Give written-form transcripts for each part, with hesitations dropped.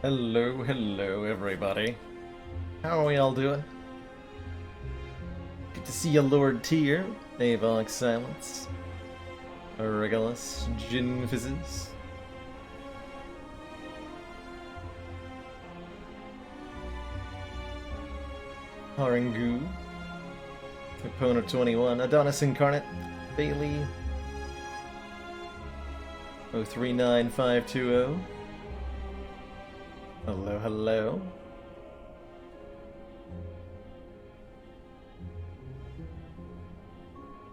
Hello, hello, everybody. How are we all doing? Good to see you, Lord Tyr, Avox Silence, Regulus, Jin Fizzes. Harangu, Opponent 21, Adonis Incarnate, Bailey, 039520. Hello, hello.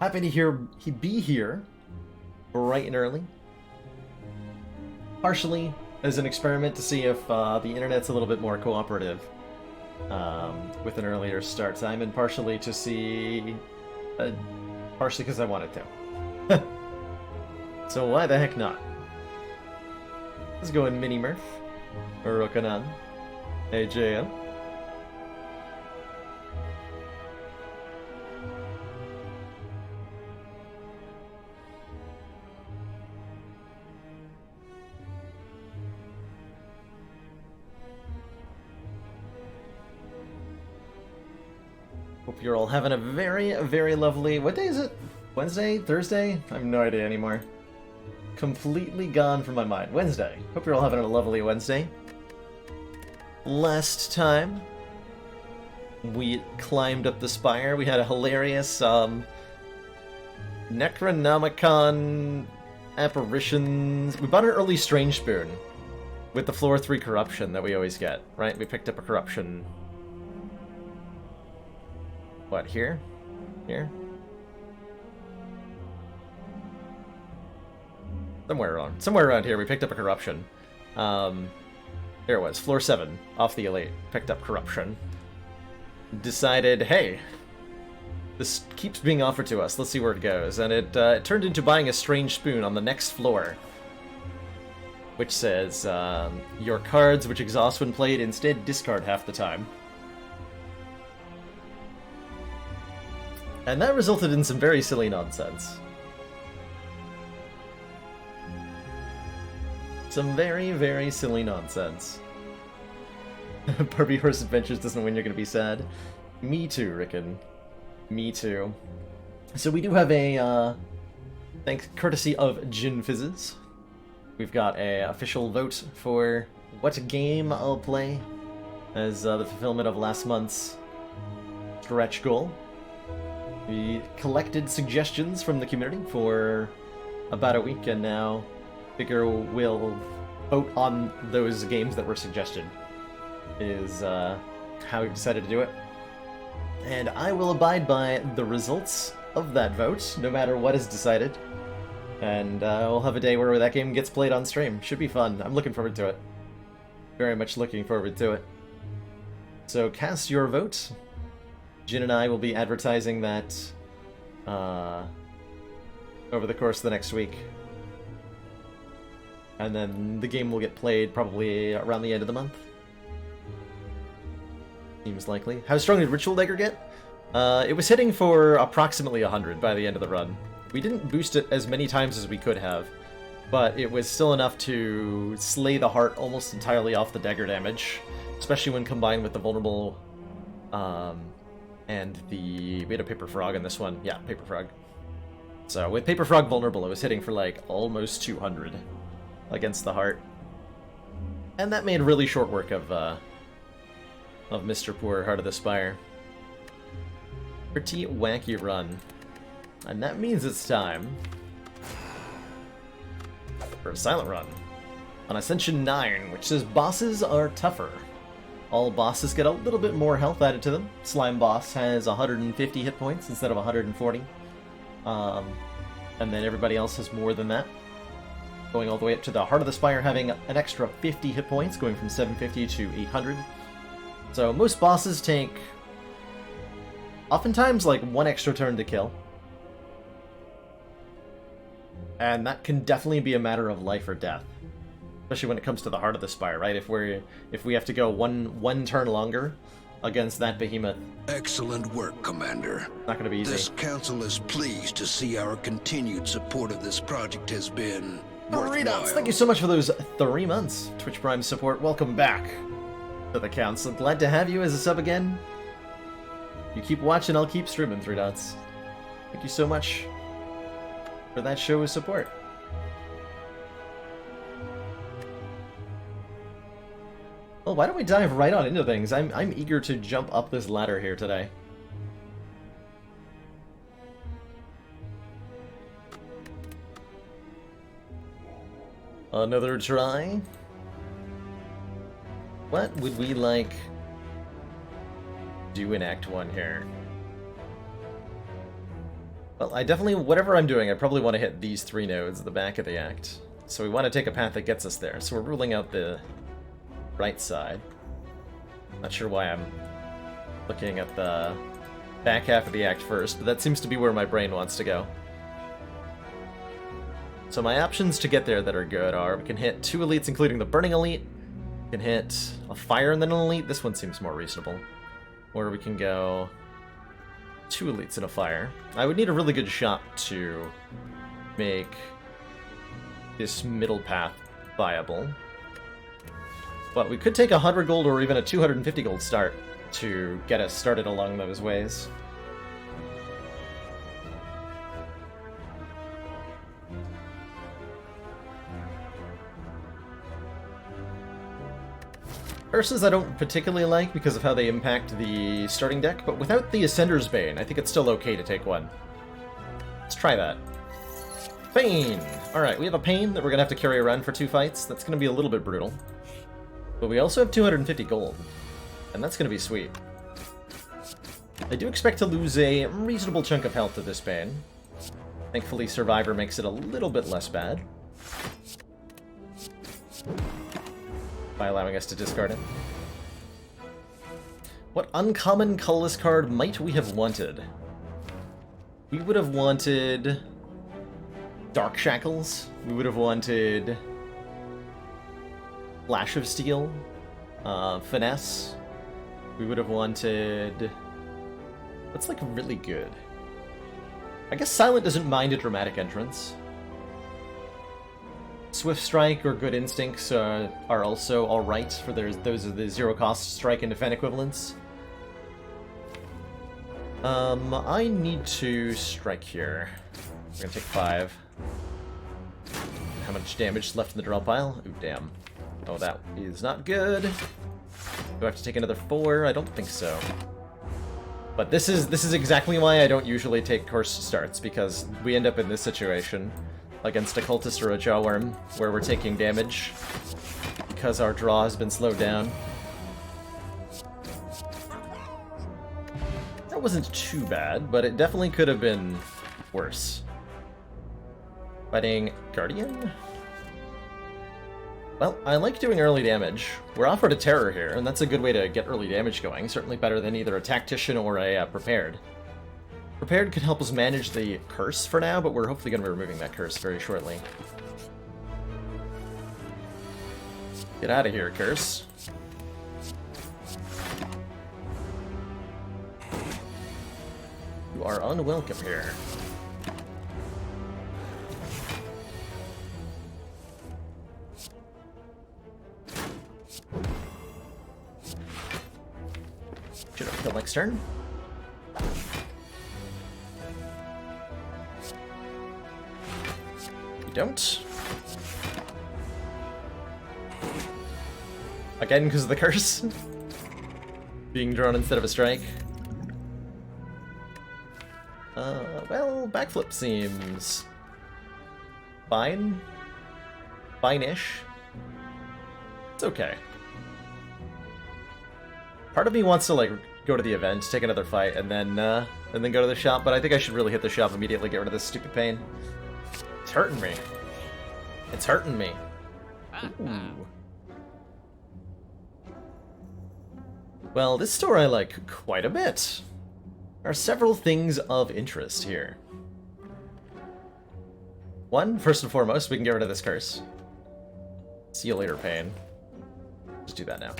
Happy to be here, bright and early. Partially as an experiment to see if the internet's a little bit more cooperative with an earlier start time, and partially to see, partially because I wanted to. So why the heck not? Let's go in Mini Murph. Urukanan. AJM. Hope you're all having a very, very lovely... What day is it? Wednesday? Thursday? I have no idea anymore. Completely gone from my mind. Wednesday. Hope you're all having a lovely Wednesday. Last time we climbed up the Spire, we had a hilarious Necronomicon apparitions. We bought an early Strange Spoon with the floor 3 corruption that we always get, right? We picked up a corruption. What, here? Here? Somewhere around here we picked up a corruption. There it was, floor 7, off the elite. Picked up corruption. Decided, hey, this keeps being offered to us, let's see where it goes. And it turned into buying a Strange Spoon on the next floor, which says, your cards which exhaust when played instead discard half the time. And that resulted in some very silly nonsense. Some very, very silly nonsense. Barbie Horse Adventures doesn't win, you're gonna be sad. Me too, Rickon. Me too. So we do have a, thanks courtesy of Jin Fizzes, we've got a official vote for what game I'll play as the fulfillment of last month's stretch goal. We collected suggestions from the community for about a week, and now figure we'll vote on those games that were suggested, is how we decided to do it. And I will abide by the results of that vote, no matter what is decided. And we'll have a day where that game gets played on stream. Should be fun. I'm looking forward to it. Very much looking forward to it. So cast your vote. Jin and I will be advertising that over the course of the next week. And then the game will get played probably around the end of the month. Seems likely. How strong did Ritual Dagger get? It was hitting for approximately 100 by the end of the run. We didn't boost it as many times as we could have, but it was still enough to slay the heart almost entirely off the dagger damage, especially when combined with the vulnerable, and we had a Paper Frog in this one. Yeah, Paper Frog. So with Paper Frog vulnerable, it was hitting for like almost 200 against the heart. And that made really short work of Mr. Poor Heart of the Spire. Pretty wacky run. And that means it's time for a silent run on Ascension 9, which says bosses are tougher. All bosses get a little bit more health added to them. Slime boss has 150 hit points instead of 140. And then everybody else has more than that. Going all the way up to the Heart of the Spire having an extra 50 hit points, going from 750 to 800. So most bosses take, oftentimes, like one extra turn to kill. And that can definitely be a matter of life or death. Especially when it comes to the Heart of the Spire, right? If we have to go one turn longer against that behemoth. Excellent work, Commander. Not gonna be easy. This council is pleased to see our continued support of this project has been Readouts, thank you so much for those 3 months. Twitch Prime support, welcome back to the council. Glad to have you as a sub again. You keep watching, I'll keep streaming, 3 dots. Thank you so much for that show of support. Well, why don't we dive right on into things? I'm eager to jump up this ladder here today. Another try. What would we like do in Act 1 here? Well, I definitely, whatever I'm doing, I probably want to hit these 3 nodes at the back of the act. So we want to take a path that gets us there. So we're ruling out the right side. Not sure why I'm looking at the back half of the act first, but that seems to be where my brain wants to go. So my options to get there that are good are, we can hit 2 elites including the Burning Elite, we can hit a Fire and then an Elite, this one seems more reasonable. Or we can go 2 elites and a Fire. I would need a really good shot to make this middle path viable. But we could take 100 gold or even a 250 gold start to get us started along those ways. Curses I don't particularly like because of how they impact the starting deck, but without the Ascender's Bane, I think it's still okay to take one. Let's try that. Pain! Alright, we have a Pain that we're going to have to carry around for 2 fights. That's going to be a little bit brutal. But we also have 250 gold, and that's going to be sweet. I do expect to lose a reasonable chunk of health to this Bane. Thankfully, Survivor makes it a little bit less bad by allowing us to discard it. What uncommon colorless card might we have wanted? We would have wanted Dark Shackles. We would have wanted Flash of Steel, Finesse. We would have wanted... What's like really good? I guess Silent doesn't mind a dramatic entrance. Swift Strike or Good Instincts are also alright, for those are the zero-cost strike and defend equivalents. I need to strike here. We're gonna take 5. How much damage left in the draw pile? Ooh, damn. Oh, that is not good. Do I have to take another 4? I don't think so. But this is exactly why I don't usually take cursed starts, because we end up in this situation against a cultist or a jawworm, where we're taking damage because our draw has been slowed down. That wasn't too bad, but it definitely could have been worse. Fighting Guardian? Well, I like doing early damage. We're offered a Terror here, and that's a good way to get early damage going. Certainly better than either a Tactician or a Prepared. Prepared could help us manage the curse for now, but we're hopefully going to be removing that curse very shortly. Get out of here, curse. You are unwelcome here. Should have killed next turn. We don't. Again, because of the curse. Being drawn instead of a strike. Well, backflip seems fine. Fine-ish. It's okay. Part of me wants to, like, go to the event, take another fight, and then go to the shop, but I think I should really hit the shop immediately, get rid of this stupid pain. It's hurting me. It's hurting me. Ooh. Well, this store I like quite a bit. There are several things of interest here. One, first and foremost, we can get rid of this curse. See you later, pain. Just do that now.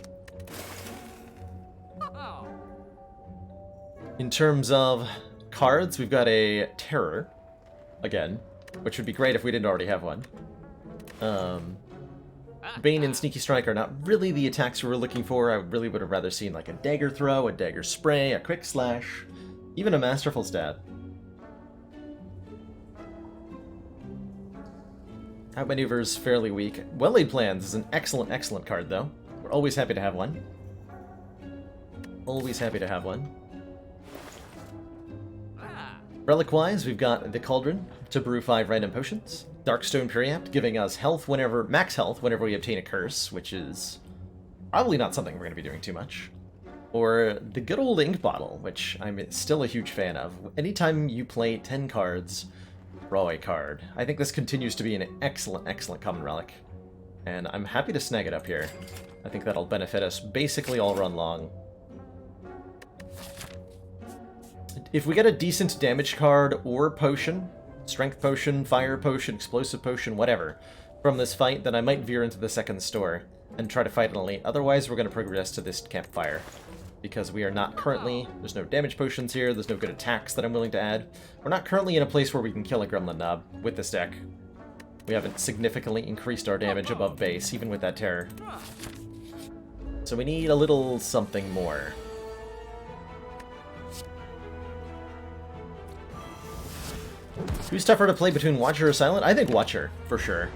In terms of cards, we've got a Terror, again, which would be great if we didn't already have one. Bane and Sneaky Strike are not really the attacks we were looking for. I really would have rather seen like a Dagger Throw, a Dagger Spray, a Quick Slash, even a Masterful Stab. Outmaneuver's fairly weak. Well-Laid Plans is an excellent, excellent card, though. We're always happy to have one. Always happy to have one. Relic-wise, we've got the Cauldron to brew 5 random potions. Darkstone Periapt, giving us health whenever, max health whenever we obtain a curse, which is probably not something we're going to be doing too much. Or the good old Ink Bottle, which I'm still a huge fan of. Anytime you play 10 cards, draw a card. I think this continues to be an excellent, excellent common relic. And I'm happy to snag it up here. I think that'll benefit us basically all run long. If we get a decent damage card or potion, strength potion, fire potion, explosive potion, whatever, from this fight, then I might veer into the second store and try to fight it elite. Otherwise, we're going to progress to this campfire. Because we are not currently, there's no damage potions here, there's no good attacks that I'm willing to add. We're not currently in a place where we can kill a Gremlin Nob with this deck. We haven't significantly increased our damage above base, even with that terror. So we need a little something more. Who's tougher to play between Watcher or Silent? I think Watcher, for sure.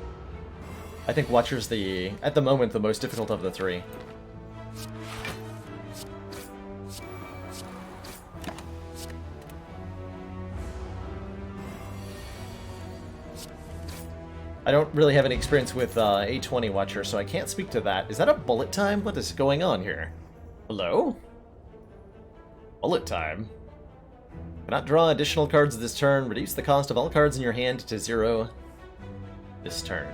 I think Watcher's at the moment, the most difficult of the three. I don't really have any experience with A20 Watcher, so I can't speak to that. Is that a bullet time? What is going on here? Hello? Bullet time? Cannot draw additional cards this turn. Reduce the cost of all cards in your hand to 0 this turn.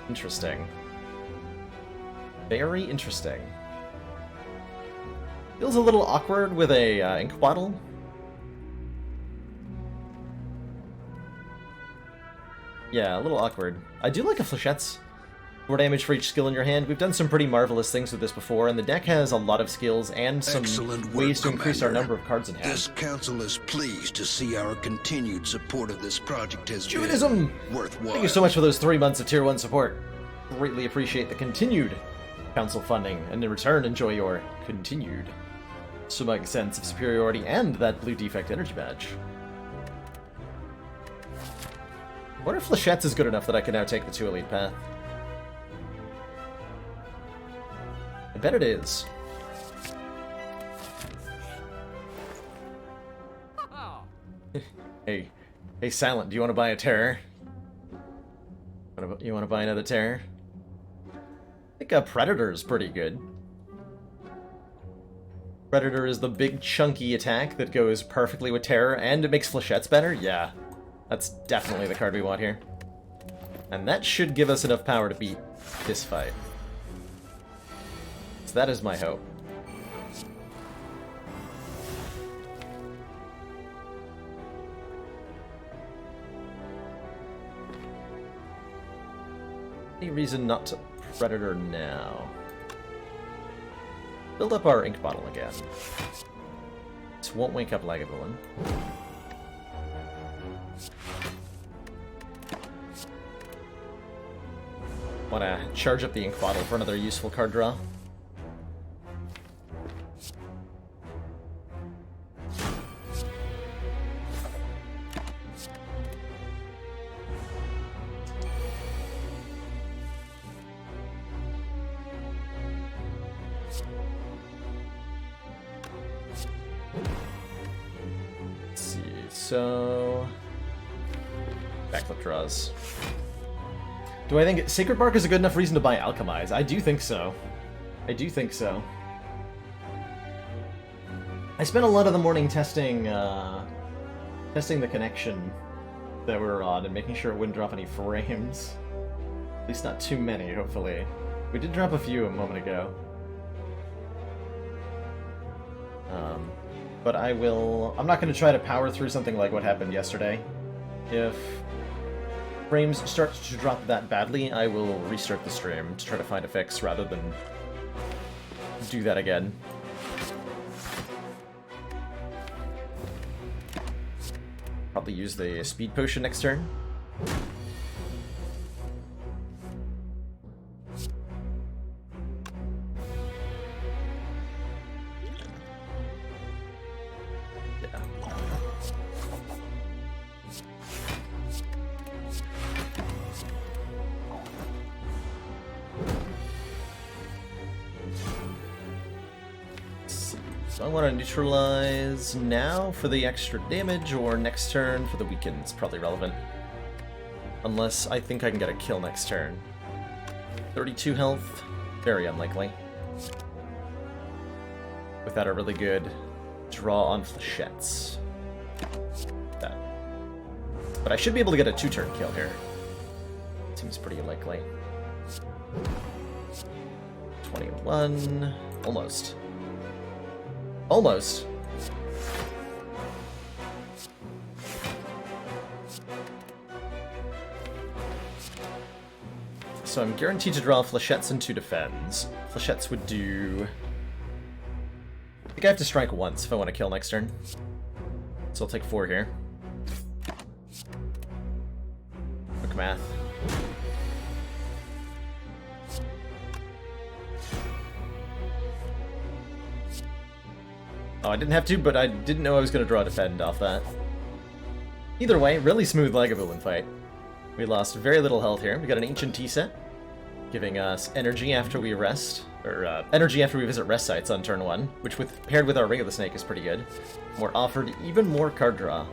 Interesting. Very interesting. Feels a little awkward with a ink bottle. Yeah, a little awkward. I do like a Flechette's. More damage for each skill in your hand. We've done some pretty marvelous things with this before, and the deck has a lot of skills and some ways to increase our number of cards in hand. This council is pleased to see our continued support of this project has Judaism! been worthwhile. Thank you so much for those 3 months of Tier 1 support. Greatly appreciate the continued council funding, and in return enjoy your continued smug sense of superiority and that blue defect energy badge. I wonder if Flechette's is good enough that I can now take the 2 elite path. I bet it is. Hey, Silent, do you want to buy a terror? You want to buy another terror? I think a Predator is pretty good. Predator is the big chunky attack that goes perfectly with terror, and it makes Flechette's better? Yeah. That's definitely the card we want here. And that should give us enough power to beat this fight. So that is my hope. Any reason not to Predator now? Build up our ink bottle again. This won't wake up Lagavulin. Want to charge up the ink bottle for another useful card draw. Let's see, so backflip draws. Do I think Sacred Bark is a good enough reason to buy Alchemize? I do think so. I do think so. I spent a lot of the morning testing testing the connection that we were on and making sure it wouldn't drop any frames. At least not too many, hopefully. We did drop a few a moment ago. But I'm not going to try to power through something like what happened yesterday. If frames start to drop that badly, I will restart the stream to try to find a fix rather than do that again. Probably use the speed potion next turn. Yeah. So I want to neutralize now for the extra damage, or next turn for the weaken. It's probably relevant. Unless I think I can get a kill next turn. 32 health, very unlikely. Without a really good draw on flechettes. That. But I should be able to get a 2-turn kill here. Seems pretty likely. 21. Almost. Almost. So I'm guaranteed to draw flechettes and 2 defends. Flechettes would do... I think I have to strike once if I want to kill next turn. So I'll take 4 here. Quick math. Oh, I didn't have to, but I didn't know I was going to draw a defend off that. Either way, really smooth Lagavulin fight. We lost very little health here. We got an Ancient Tea set, giving us energy after we rest, or energy after we visit rest sites on turn 1, which paired with our Ring of the Snake is pretty good. We're offered even more card draw.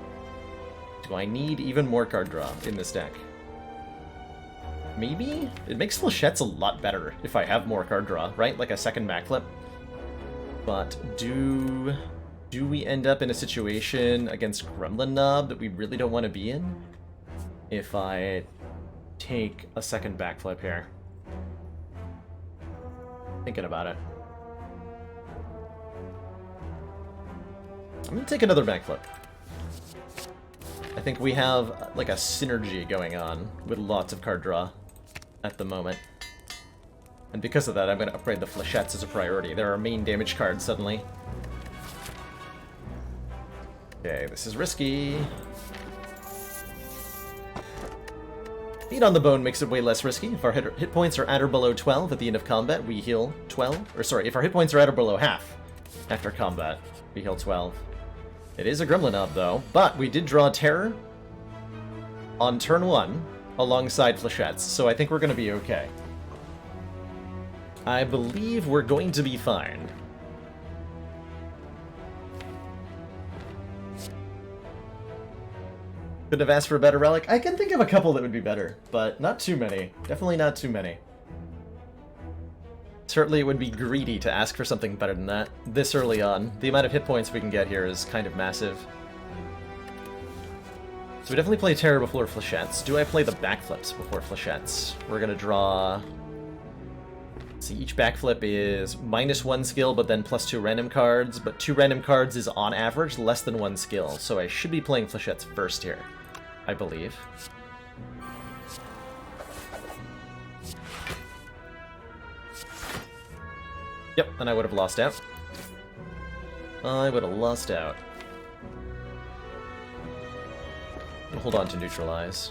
Do I need even more card draw in this deck? Maybe? It makes flechettes a lot better if I have more card draw, right? Like a second backflip. But do we end up in a situation against Gremlin Knob that we really don't want to be in? If I take a second backflip here. Thinking about it. I'm gonna take another backflip. I think we have like a synergy going on with lots of card draw at the moment. And because of that, I'm going to upgrade the flechettes as a priority. They're our main damage card suddenly. Okay, this is risky. Meat on the Bone makes it way less risky. If our hit points are at or below 12 at the end of combat, we heal 12. Or sorry, if our hit points are at or below half after combat, we heal 12. It is a Gremlin Knob, though. But we did draw Terror on turn 1 alongside flechettes, so I think we're going to be okay. I believe we're going to be fine. Could have asked for a better relic. I can think of a couple that would be better, but not too many. Definitely not too many. Certainly it would be greedy to ask for something better than that this early on. The amount of hit points we can get here is kind of massive. So we definitely play Terror before flechettes. Do I play the backflips before flechettes? We're gonna draw... See, each backflip is -1 skill, but then +2 random cards. But 2 random cards is, on average, less than 1 skill. So I should be playing flechettes first here, I believe. Yep, and I would have lost out. I would have lost out. I'll hold on to neutralize.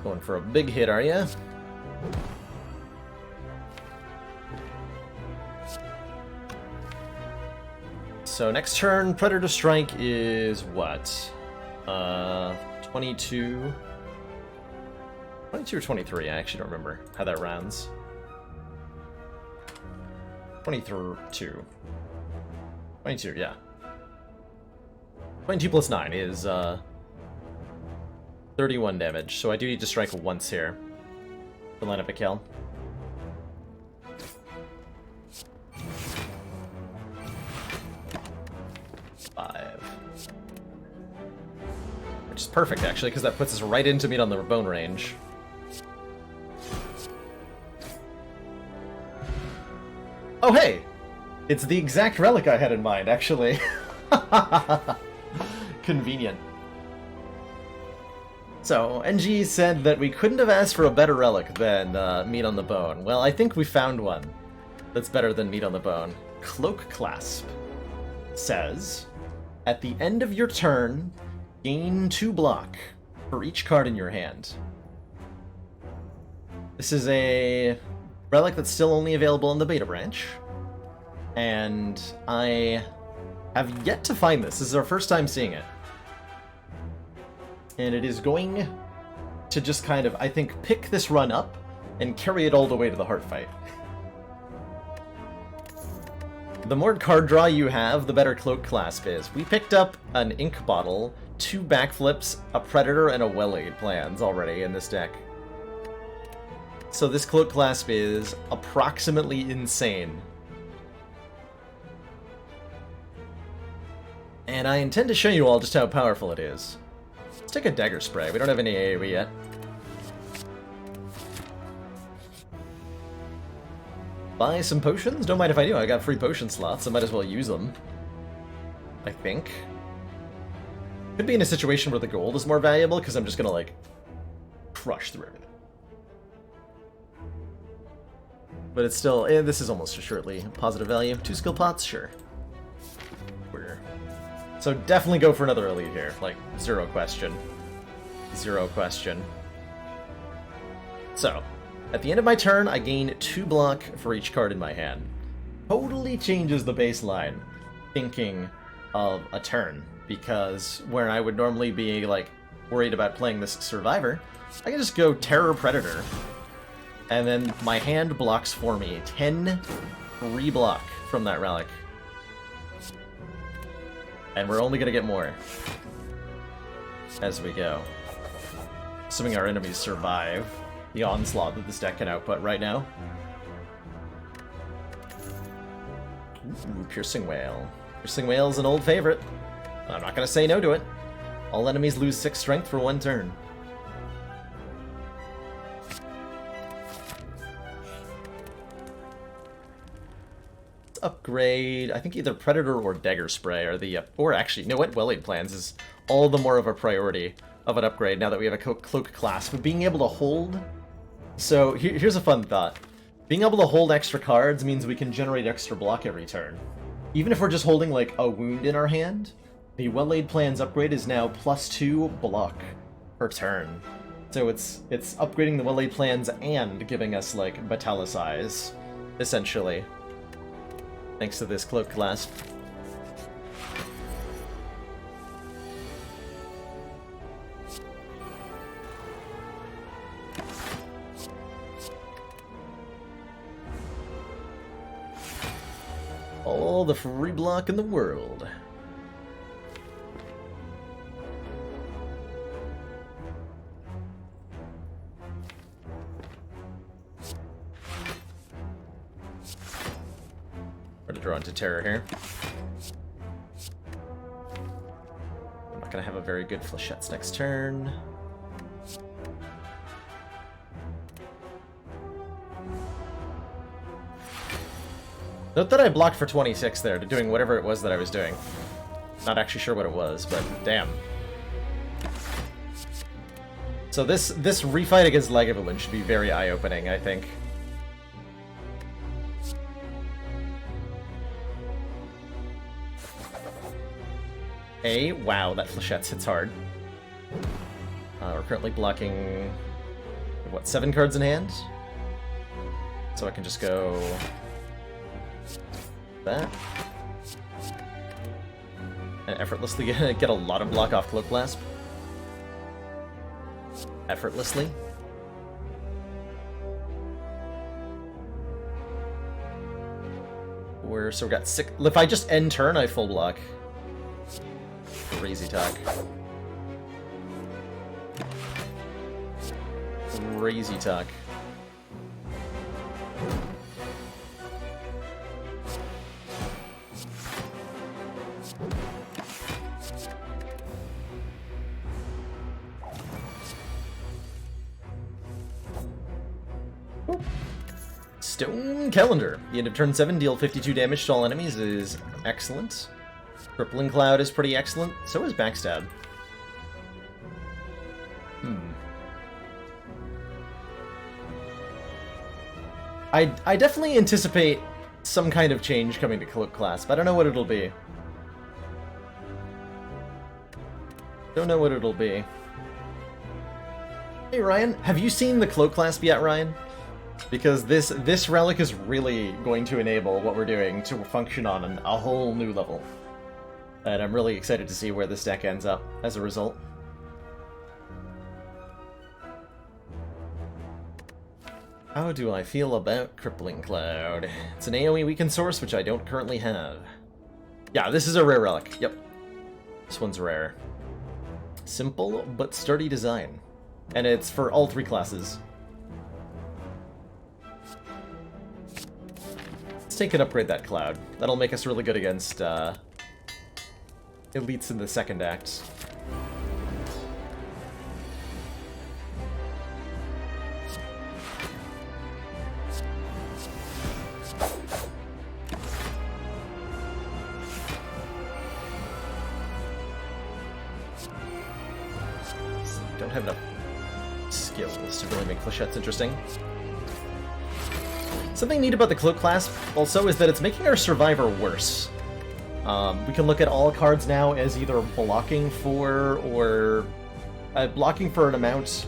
Going for a big hit, are ya? So next turn, Predator Strike is what? 22... 22 or 23, I actually don't remember how that rounds. 22. 22, yeah. 22 plus 9 is, 31 damage, so I do need to strike once here to line up a kill. Which is perfect, actually, because that puts us right into Meat on the Bone range. Oh, hey! It's the exact relic I had in mind, actually. Convenient. So, NG said that we couldn't have asked for a better relic than Meat on the Bone. Well, I think we found one that's better than Meat on the Bone. Cloak Clasp says, at the end of your turn, gain 2 block for each card in your hand. This is a relic that's still only available in the beta branch. And I have yet to find this. This is our first time seeing it. And it is going to just kind of, I think, pick this run up and carry it all the way to the heart fight. The more card draw you have, the better Cloak Clasp is. We picked up an Ink Bottle, 2 Backflips, a Predator, and a Well-Laid Plans already in this deck. So this Cloak Clasp is approximately insane. And I intend to show you all just how powerful it is. Let's take a Dagger Spray. We don't have any AoE yet. Buy some potions? Don't mind if I do. I got free potion slots. I might as well use them. I think. Could be in a situation where the gold is more valuable, because I'm just gonna, like, crush through everything. But it's still... this is almost assuredly positive value. 2 skill pots? Sure. So definitely go for another elite here. Like, zero question. Zero question. So, at the end of my turn, I gain 2 block for each card in my hand. Totally changes the baseline thinking of a turn, because where I would normally be, like, worried about playing this Survivor, I can just go Terror Predator, and then my hand blocks for me 10 free block from that relic. And we're only gonna get more as we go. Assuming our enemies survive the onslaught that this deck can output right now. Ooh, Piercing Whale. Piercing Whale is an old favorite. I'm not gonna say no to it. All enemies lose 6 strength for 1 turn. Upgrade, I think either Predator or Dagger Spray are the, or actually, you know what, Well-Laid Plans is all the more of a priority of an upgrade now that we have a Cloak Clasp. But being able to hold, so here's a fun thought. Being able to hold extra cards means we can generate extra block every turn. Even if we're just holding like a wound in our hand, the Well-Laid Plans upgrade is now +2 block per turn. So it's upgrading the Well-Laid Plans and giving us like Metallicize, essentially. Thanks to this Cloak Clasp. All the free block in the world. Draw into Terror here. I'm not gonna have a very good Flechettes next turn. Note that I blocked for 26 there, to doing whatever it was that I was doing. Not actually sure what it was, but damn. So this refight against Lagavulin should be very eye-opening, I think. Wow, that Flechettes hits hard. We're currently blocking, what, 7 cards in hand? So I can just go that. And effortlessly get a lot of block off Cloak Clasp. Effortlessly. So we got 6. If I just end turn, I full block. Crazy talk. Crazy talk. Stone Calendar. The end of turn 7, deal 52 damage to all enemies is excellent. Crippling Cloud is pretty excellent. So is Backstab. I definitely anticipate some kind of change coming to Cloak Clasp. I don't know what it'll be. Don't know what it'll be. Hey Ryan, have you seen the Cloak Clasp yet, Ryan? Because this relic is really going to enable what we're doing to function on a whole new level. And I'm really excited to see where this deck ends up as a result. How do I feel about Crippling Cloud? It's an AoE weaken source, which I don't currently have. Yeah, this is a rare relic. Yep. This one's rare. Simple but sturdy design. And it's for all 3 classes. Let's take and upgrade that Cloud. That'll make us really good against elites in the second act. Don't have enough skills to really make Flechettes interesting. Something neat about the Cloak class also is that it's making our Survivor worse. We can look at all cards now as either blocking for or blocking for an amount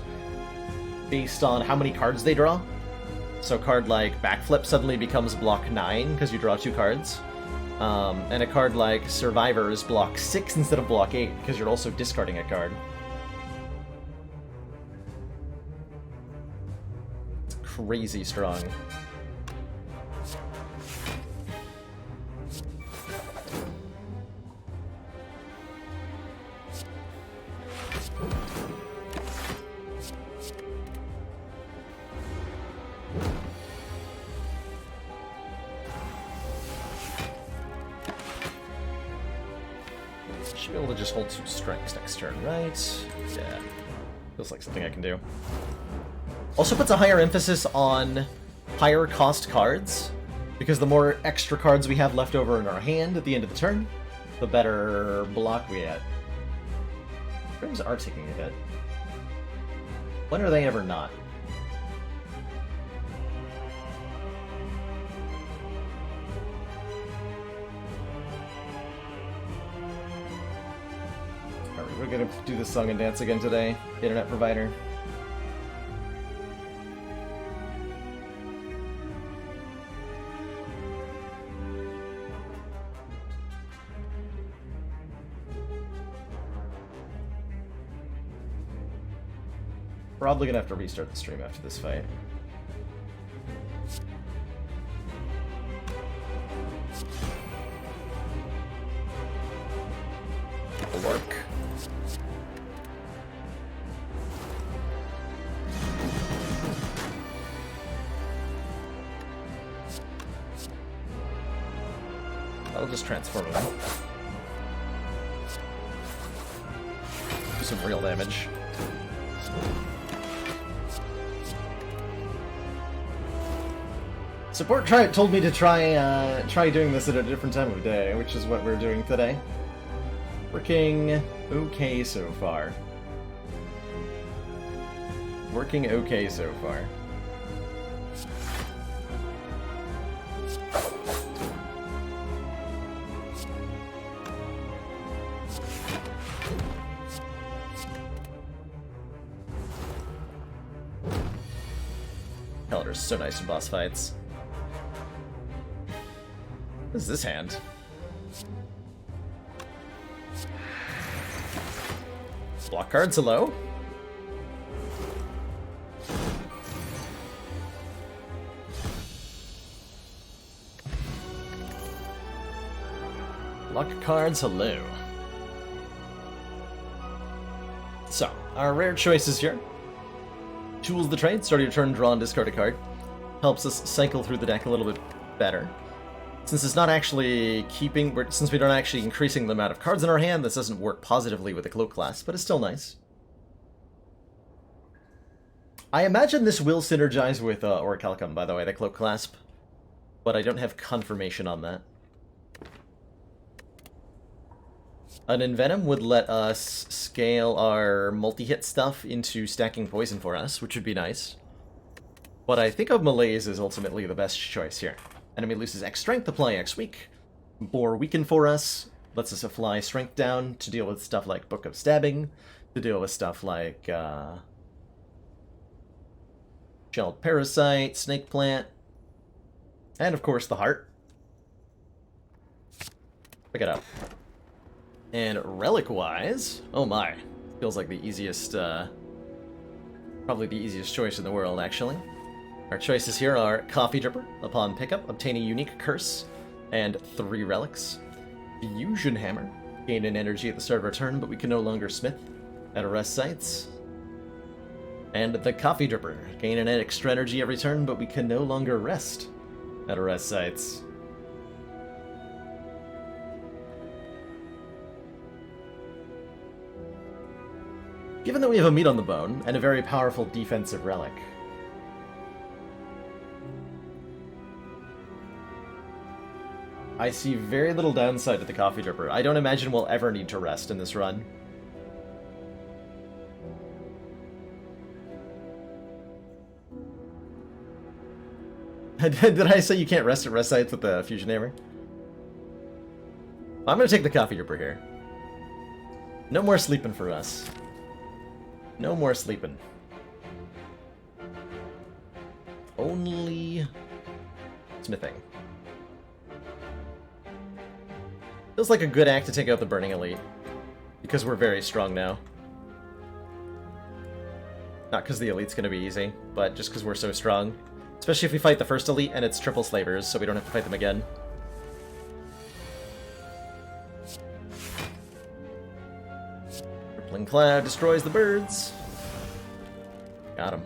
based on how many cards they draw. So a card like Backflip suddenly becomes block 9 because you draw 2 cards. And a card like Survivor is block 6 instead of block 8 because you're also discarding a card. It's crazy strong. Should be able to just hold 2 strikes next turn, right? Yeah. Feels like something I can do. Also puts a higher emphasis on higher cost cards, because the more extra cards we have left over in our hand at the end of the turn, the better block we get. Frames are taking a hit. When are they ever not? We're gonna do the song and dance again today, internet provider. Probably gonna have to restart the stream after this fight. Lurk. I'll just transform him. Do some real damage. Support told me to try doing this at a different time of day, which is what we're doing today. Working okay so far. Working okay so far. Calendars so nice in boss fights. What is this hand? Block cards, hello? Block cards, hello. So, our rare choices here. Tools the trade, start your turn, draw and discard a card. Helps us cycle through the deck a little bit better. Since it's not actually since we don't actually increasing the amount of cards in our hand, this doesn't work positively with the Cloak class, but it's still nice. I imagine this will synergize with Orichalcum, by the way, the Cloak clasp, but I don't have confirmation on that. An Envenom would let us scale our multi-hit stuff into stacking poison for us, which would be nice. But I think of Malaise is ultimately the best choice here. Enemy loses X strength, apply X weak. Bore weaken for us, lets us apply strength down to deal with stuff like Book of Stabbing, to deal with stuff like Shelled Parasite, Snake Plant, and of course the heart. Pick it up. And relic-wise, oh my, feels like the easiest, probably the easiest choice in the world, actually. Our choices here are Coffee Dripper. Upon pickup, obtain a unique curse and 3 relics. Fusion Hammer. Gain an energy at the start of our turn, but we can no longer smith at rest sites. And the Coffee Dripper. Gain an extra energy every turn, but we can no longer rest at rest sites. Given that we have a meat on the bone and a very powerful defensive relic, I see very little downside to the Coffee Dripper. I don't imagine we'll ever need to rest in this run. Did I say you can't rest at rest sites with the Fusion Hammer? I'm gonna take the Coffee Dripper here. No more sleeping for us. No more sleeping. Only smithing. Feels like a good act to take out the Burning Elite. Because we're very strong now. Not because the Elite's gonna be easy, but just because we're so strong. Especially if we fight the first Elite and it's triple Slavers, so we don't have to fight them again. Rippling Cloud destroys the birds. Got him.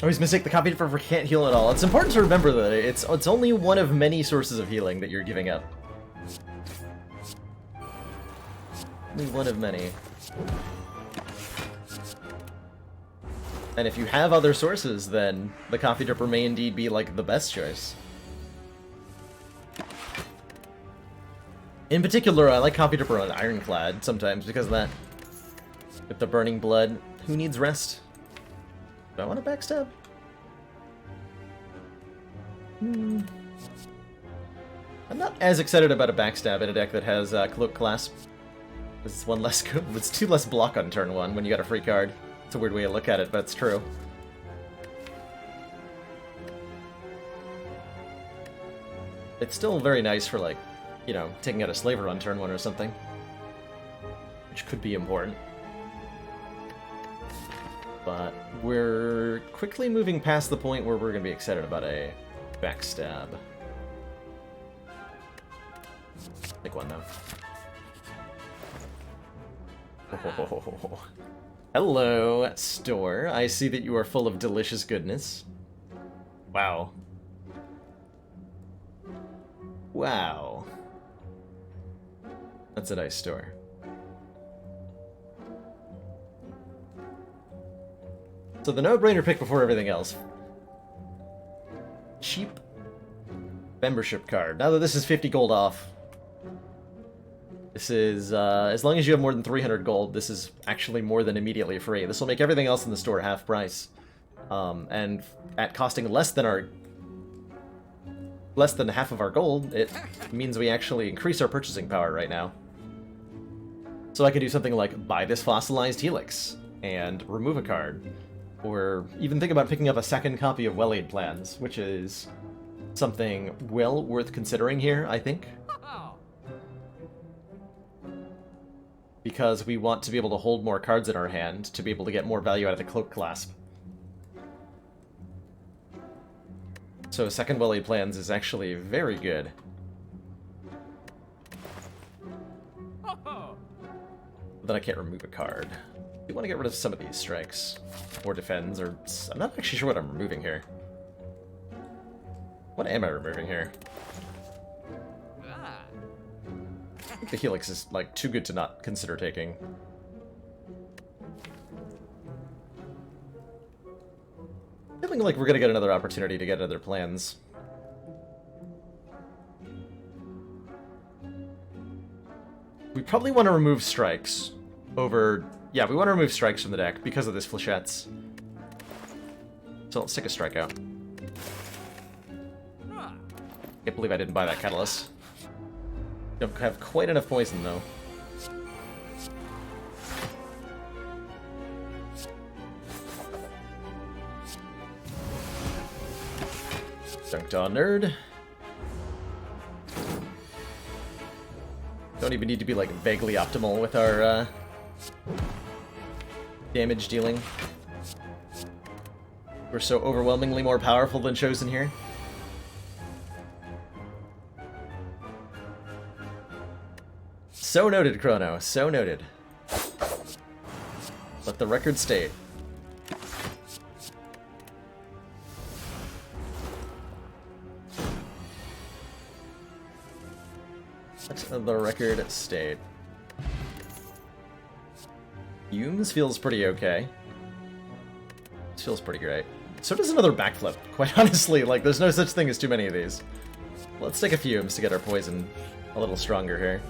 Always mistake the Coffee Dripper for can't heal at all. It's important to remember that it's only one of many sources of healing that you're giving up. Only one of many. And if you have other sources, then the Coffee Dripper may indeed be like the best choice. In particular, I like Coffee Dripper on Ironclad sometimes because of that. With the Burning Blood, who needs rest? Do I want to backstab? I'm not as excited about a backstab in a deck that has Cloak Clasp. It's one less it's 2 less block on turn 1 when you got a free card. It's a weird way to look at it, but it's true. It's still very nice for, like, you know, taking out a Slaver on turn 1 or something. Which could be important. But we're quickly moving past the point where we're going to be excited about a backstab. Pick one, though. Oh. Hello, store. I see that you are full of delicious goodness. Wow. Wow. That's a nice store. So the no-brainer pick before everything else. Cheap membership card. Now that this is 50 gold off. This is, as long as you have more than 300 gold, this is actually more than immediately free. This will make everything else in the store half price. And at costing less than half of our gold, it means we actually increase our purchasing power right now. So I could do something like buy this fossilized helix and remove a card. Or even think about picking up a second copy of Well-Aid Plans, which is something well worth considering here, I think. Because we want to be able to hold more cards in our hand to be able to get more value out of the Cloak Clasp. So second Well-Aid Plans is actually very good. Then I can't remove a card. I want to get rid of some of these strikes. Or defends, or... I'm not actually sure what I'm removing here. What am I removing here? I think the Helix is, like, too good to not consider taking. Feeling like we're gonna get another opportunity to get other plans. We probably want to remove strikes over... Yeah, we want to remove strikes from the deck because of this flechettes. So let's take a strike out. Can't believe I didn't buy that catalyst. Don't have quite enough poison, though. Dunked on nerd. Don't even need to be, like, vaguely optimal with our, damage dealing. We're so overwhelmingly more powerful than Chosen here. So noted, Chrono. So noted. Let the record state. Let the record state. Fumes feels pretty okay. This feels pretty great. So does another backflip, quite honestly. Like, there's no such thing as too many of these. Let's take a fumes to get our poison a little stronger here.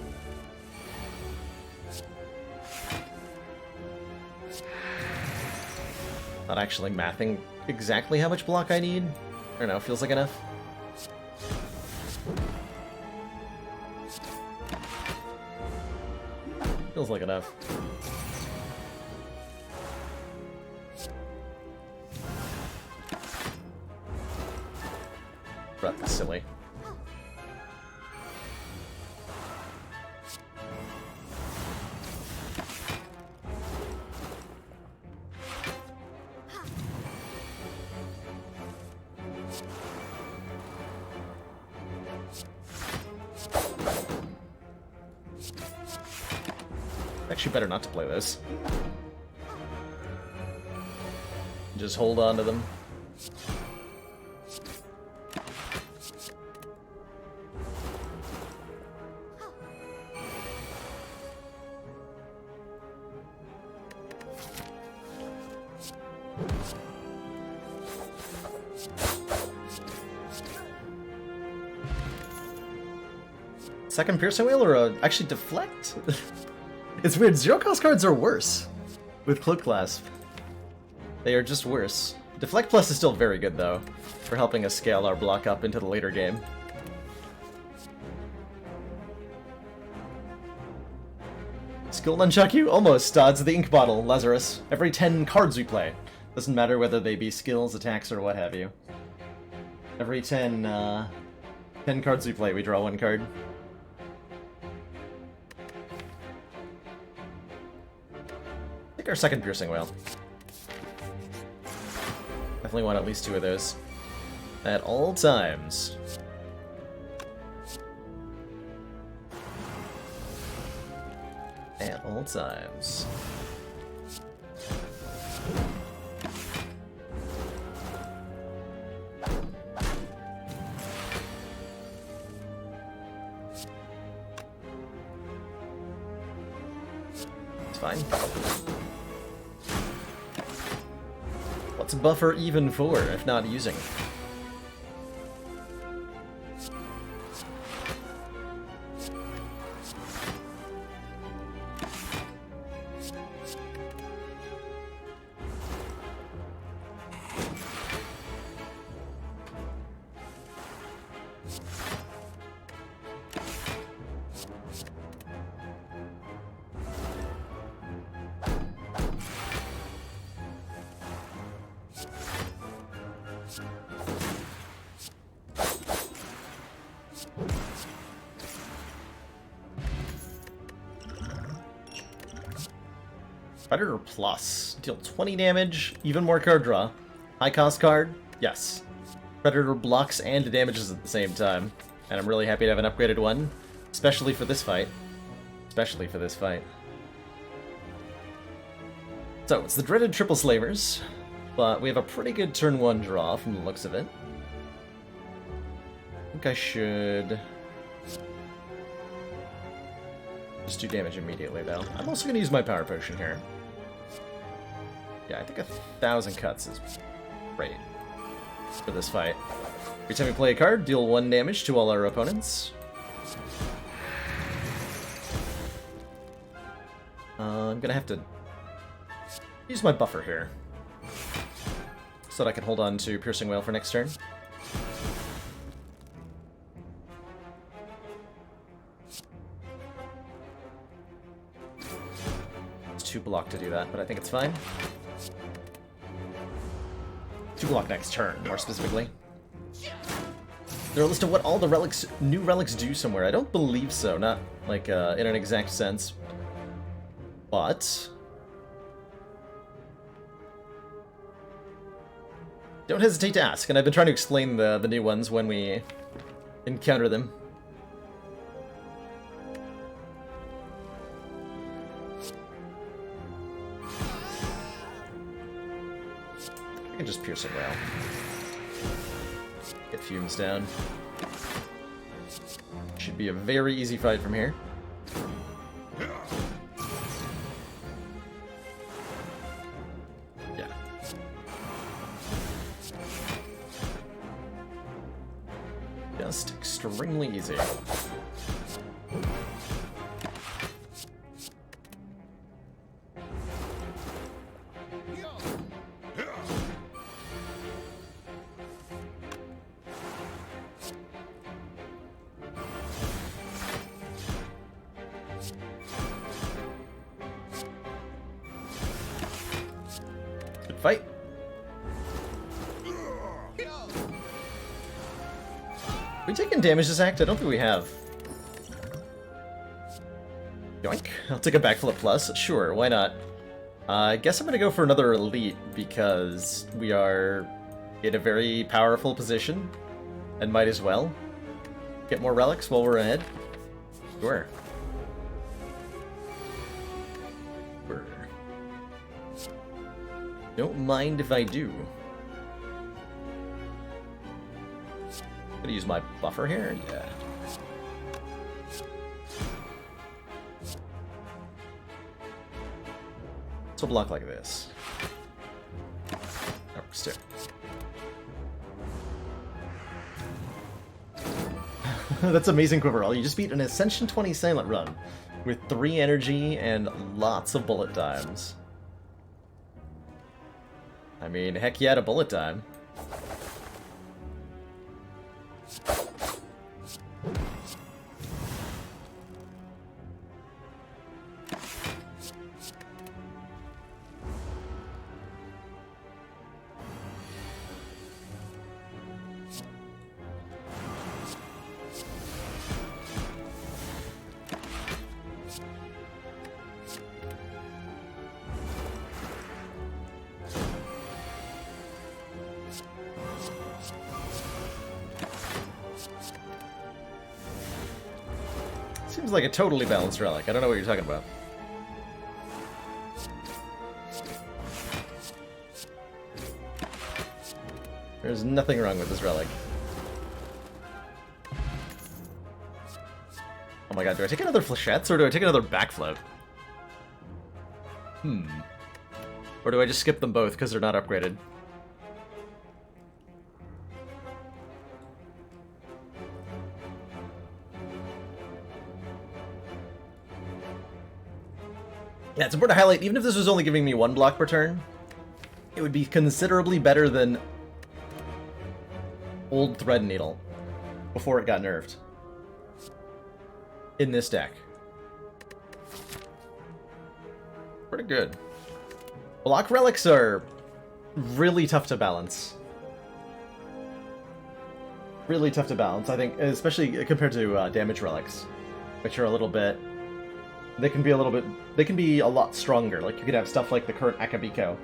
Not actually mathing exactly how much block I need. I don't know, feels like enough. Feels like enough. Breath is silly. Actually, better not to play this. Just hold on to them. Second piercing wheel or actually deflect? It's weird, zero cost cards are worse with Cloak Clasp. They are just worse. Deflect Plus is still very good though, for helping us scale our block up into the later game. Skill Nunchuck you? Almost. It's the ink bottle, Lazarus. Every 10 cards we play. Doesn't matter whether they be skills, attacks, or what have you. Every 10 cards we play, we draw one card. Take our second piercing whale. Definitely want at least 2 of those. At all times. At all times. It's fine. What's buffer even for, if not using? Predator Plus. Deal 20 damage, even more card draw. High cost card? Yes. Predator blocks and damages at the same time. And I'm really happy to have an upgraded one. Especially for this fight. Especially for this fight. So, it's the dreaded Triple Slavers. But we have a pretty good turn 1 draw from the looks of it. I think I should... just do damage immediately, though. I'm also going to use my Power Potion here. Yeah, I think 1,000 cuts is great. for this fight. Every time we play a card, deal 1 damage to all our opponents. I'm gonna have to use my buffer here, so that I can hold on to Piercing Wail for next turn. It's 2 block to do that, but I think it's fine. 2 block next turn, more specifically. There are a list of what all the relics, new relics do somewhere. I don't believe so, not like in an exact sense. But don't hesitate to ask, and I've been trying to explain the new ones when we encounter them. I can just pierce it well. Get fumes down. Should be a very easy fight from here. Yeah. Just extremely easy. Fight. We taken damage this act? I don't think we have. Yoink. I'll take a backflip plus. Sure, why not? I guess I'm gonna go for another elite because we are in a very powerful position and might as well get more relics while we're ahead. Sure. Sure. Don't mind if I do. Gonna use my buffer here? Yeah. So block like this. That works too. That's amazing, Quiverall. You just beat an Ascension 20 Silent Run with 3 energy and lots of bullet times. I mean, heck yeah to bullet time. Seems like a totally balanced relic. I don't know what you're talking about. There's nothing wrong with this relic. Oh my god, do I take another flechettes or do I take another backflip? Or do I just skip them both because they're not upgraded? Yeah, it's important to highlight, even if this was only giving me 1 block per turn, it would be considerably better than Old Thread Needle before it got nerfed in this deck. Pretty good. Block relics are really tough to balance. Really tough to balance, I think, especially compared to damage relics, which are a little bit... They can be a lot stronger. Like, you could have stuff like the current Akabiko,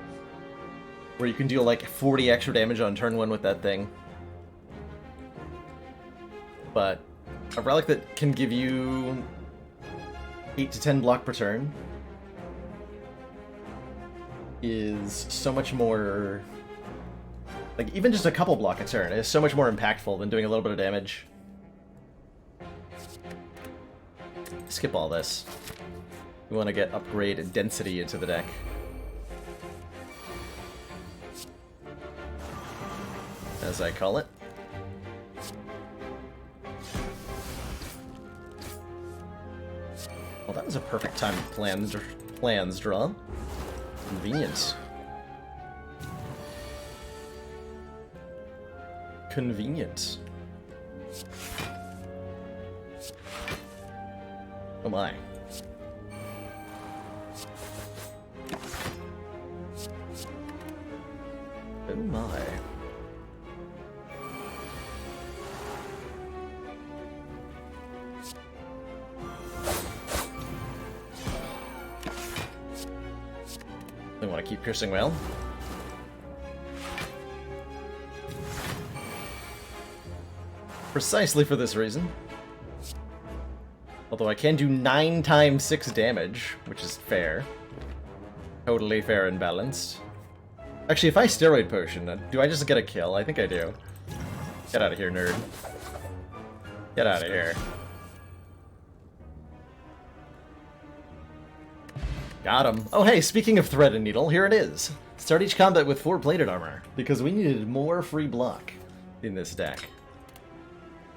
where you can deal like 40 extra damage on turn 1 with that thing. But a relic that can give you 8 to 10 block per turn is so much more... Like, even just a couple block a turn is so much more impactful than doing a little bit of damage. Skip all this. We want to get upgrade density into the deck. as I call it. Well, that was a perfect time to plans draw. Convenient. Convenient. Oh my. Oh my. I want to keep piercing well. Precisely for this reason. Although I can do 9 times 6 damage, which is fair. Totally fair and balanced. Actually, if I steroid potion, do I just get a kill? I think I do. Get out of here, nerd. Get out of here. Got him. Oh hey, speaking of thread and needle, here it is. Start each combat with 4 plated armor, because we needed more free block in this deck.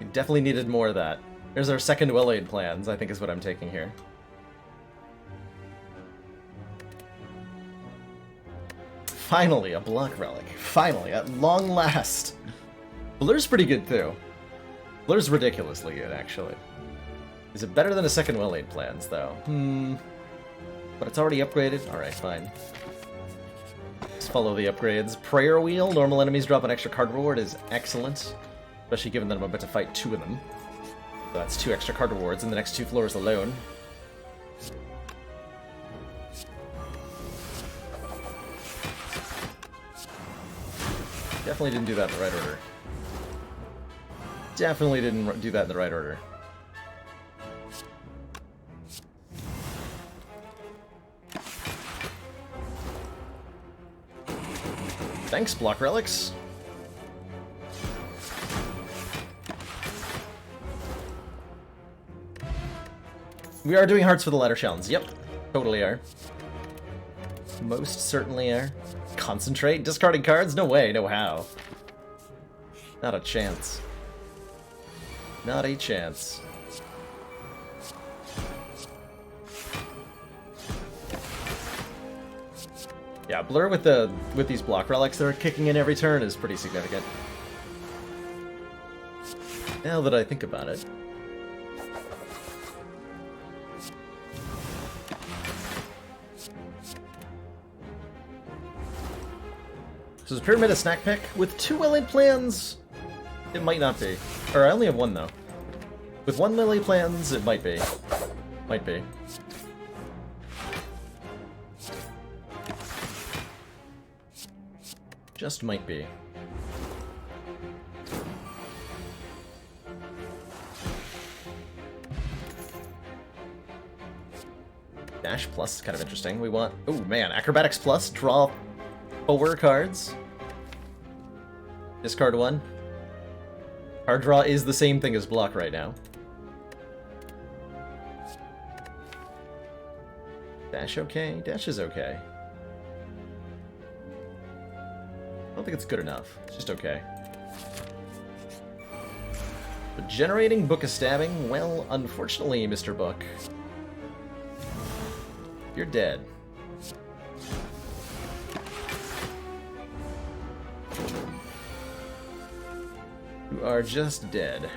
We definitely needed more of that. There's our second well-laid plans, I think is what I'm taking here. Finally, a block relic. Finally, at long last. Blur's pretty good, too. Blur's ridiculously good, actually. Is it better than a second well-laid plans, though? But it's already upgraded? Alright, fine. Let's follow the upgrades. Prayer Wheel, normal enemies drop an extra card reward is excellent. Especially given that I'm about to fight 2 of them. So that's 2 extra card rewards in the next 2 floors alone. Definitely didn't do that in the right order. Definitely didn't do that in the right order. Thanks, block relics. We are doing hearts for the ladder challenge. Yep, totally are. Most certainly are. Concentrate? Discarding cards? No way, no how. Not a chance. Not a chance. Yeah, Blur with these block relics that are kicking in every turn is pretty significant. Now that I think about it. So is Pyramid a snack pick? With 2 well-laid plans, it might not be. Or I only have 1 though. With 1 well-laid plans, it might be. Might be. Just might be. Dash Plus is kind of interesting. We want... Oh man, Acrobatics Plus, draw 4 cards. Discard 1. Card draw is the same thing as block right now. Dash okay? Dash is okay. I don't think it's good enough. It's just okay. But generating Book of Stabbing? Well, unfortunately, Mr. Book, you're dead. You are just dead.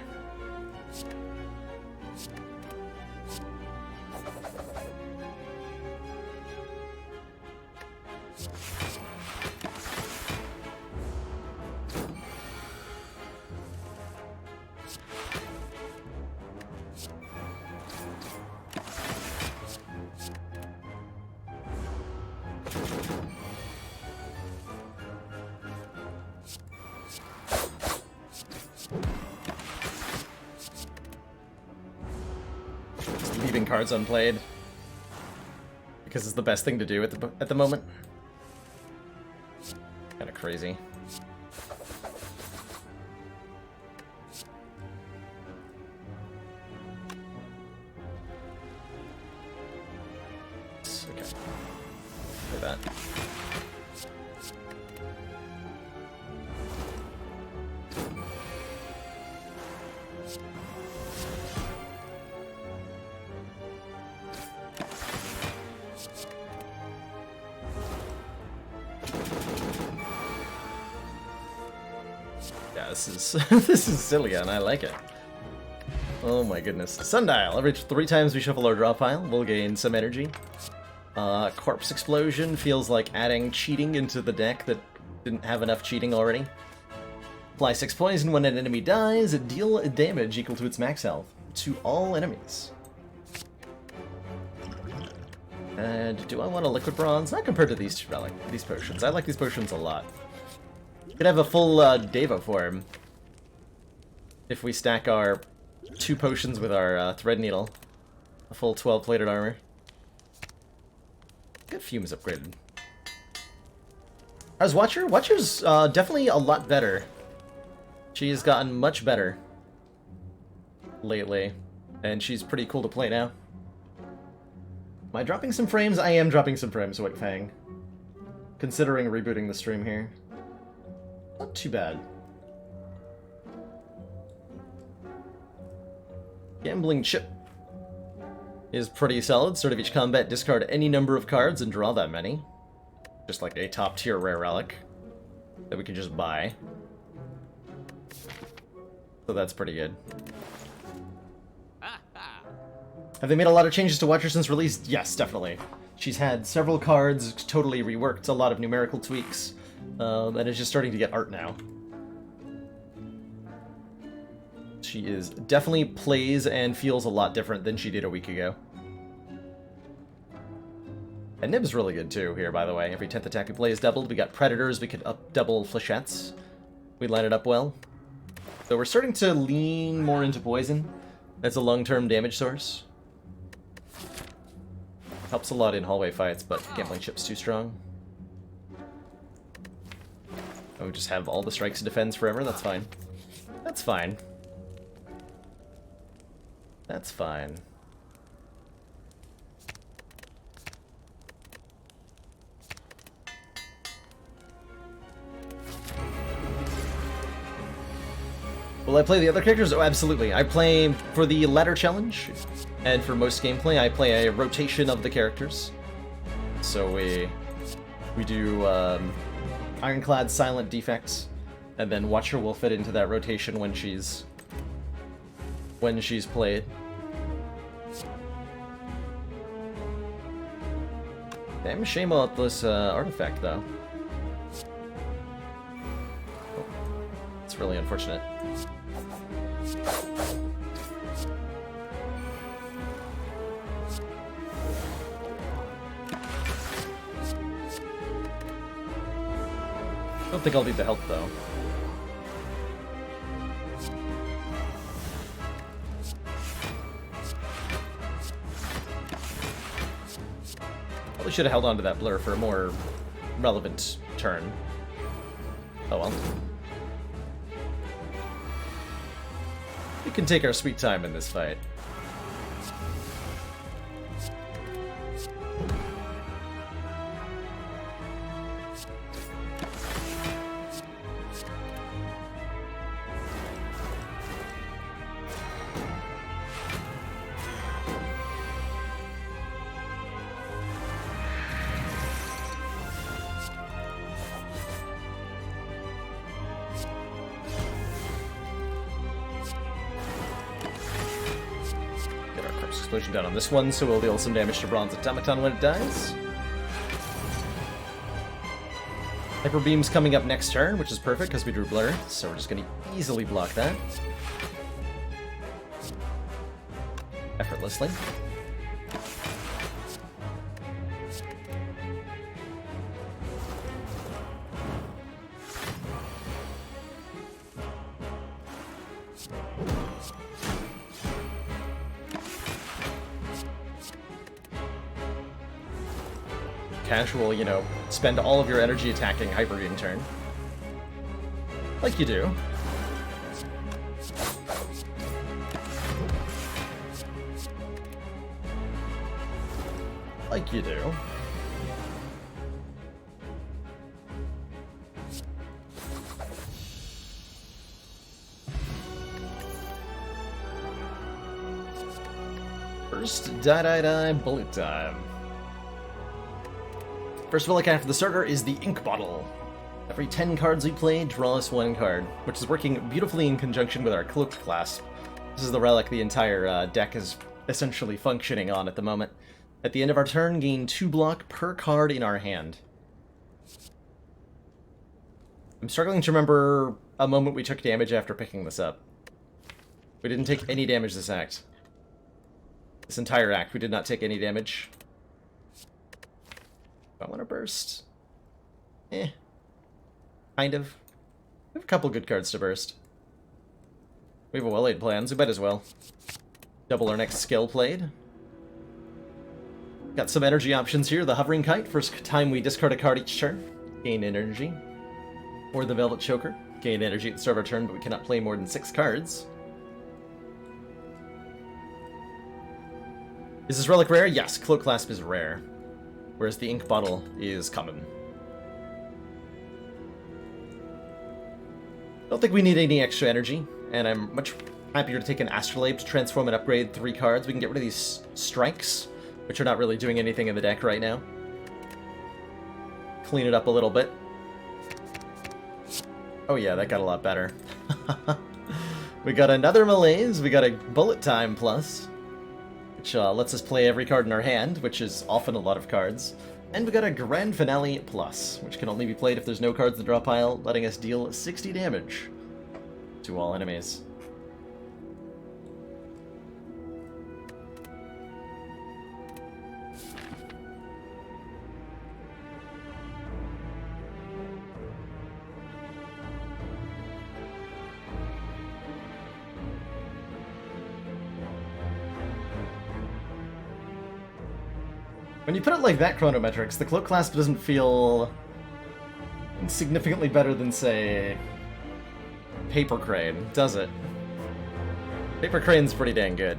Leaving cards unplayed because it's the best thing to do at the moment. Kind of crazy. Okay. Play that. this is this is silly and I like it. Oh my goodness. Sundial. Every 3 times we shuffle our draw pile, we'll gain some energy. Corpse Explosion feels like adding cheating into the deck that didn't have enough cheating already. Apply 6 poison when an enemy dies, deal damage equal to its max health to all enemies. And do I want a liquid bronze? Not compared to these these potions. I like these potions a lot. Could have a full Devo form if we stack our 2 potions with our thread needle. A full 12 plated armor. Get Fumes upgraded. How's Watcher? Watcher's definitely a lot better. She has gotten much better lately, and she's pretty cool to play now. Am I dropping some frames? I am dropping some frames, Wick Fang. Considering rebooting the stream here. Not too bad. Gambling Chip is pretty solid. Start of each combat, discard any number of cards and draw that many. Just like a top tier rare relic that we can just buy. So that's pretty good. Have they made a lot of changes to Watcher since release? Yes, definitely. She's had several cards totally reworked, a lot of numerical tweaks, and is just starting to get art now. She is definitely plays and feels a lot different than she did a week ago. And Nib's really good too here, by the way. Every 10th attack we play is doubled. We got Predators, we could up double Flechettes. We line it up well. So we're starting to lean more into Poison as a long-term damage source. Helps a lot in hallway fights, but Gambling Chip's too strong. Oh, we just have all the strikes and defends forever? That's fine. That's fine. That's fine. Will I play the other characters? Oh, absolutely. I play for the ladder challenge, and for most gameplay, I play a rotation of the characters. So we do Ironclad, Silent, Defects, and then Watcher will fit into that rotation when she's played. Damn shame about this artifact, though. Oh, it's really unfortunate. I don't think I'll need the help, though. Probably should have held on to that blur for a more relevant turn. Oh well. We can take our sweet time in this fight. Explosion down on this one, so we'll deal some damage to Bronze Automaton when it dies. Hyper Beam's coming up next turn, which is perfect because we drew Blur, so we're just going to easily block that. Effortlessly. Casual, you know, spend all of your energy attacking Hyper Beam turn. Like you do. Like you do. First, die, bullet time. First relic after the starter is the ink bottle. Every 10 cards we play, draw us 1 card, which is working beautifully in conjunction with our Cloaked Clasp. This is the relic the entire deck is essentially functioning on at the moment. At the end of our turn, gain 2 block per card in our hand. I'm struggling to remember a moment we took damage after picking this up. We didn't take any damage this act. This entire act, we did not take any damage. Do I want to burst? Kind of. We have a couple good cards to burst. We have a well-laid plan, so we might as well. Double our next skill played. Got some energy options here. The Hovering Kite, first time we discard a card each turn. Gain energy. Or the Velvet Choker. Gain energy at the start of our turn, but we cannot play more than 6 cards. Is this relic rare? Yes, Cloak Clasp is rare. Whereas the Ink Bottle is common. Don't think we need any extra energy, and I'm much happier to take an Astrolabe to transform and upgrade 3 cards. We can get rid of these strikes, which are not really doing anything in the deck right now. Clean it up a little bit. Oh yeah, that got a lot better. We got another Malaise, we got a Bullet Time Plus, which lets us play every card in our hand, which is often a lot of cards. And we got a Grand Finale Plus, which can only be played if there's no cards in the draw pile, letting us deal 60 damage to all enemies. When you put it like that, Chronometrics, the Cloak Clasp doesn't feel significantly better than, say, Paper Crane, does it? Paper Crane's pretty dang good.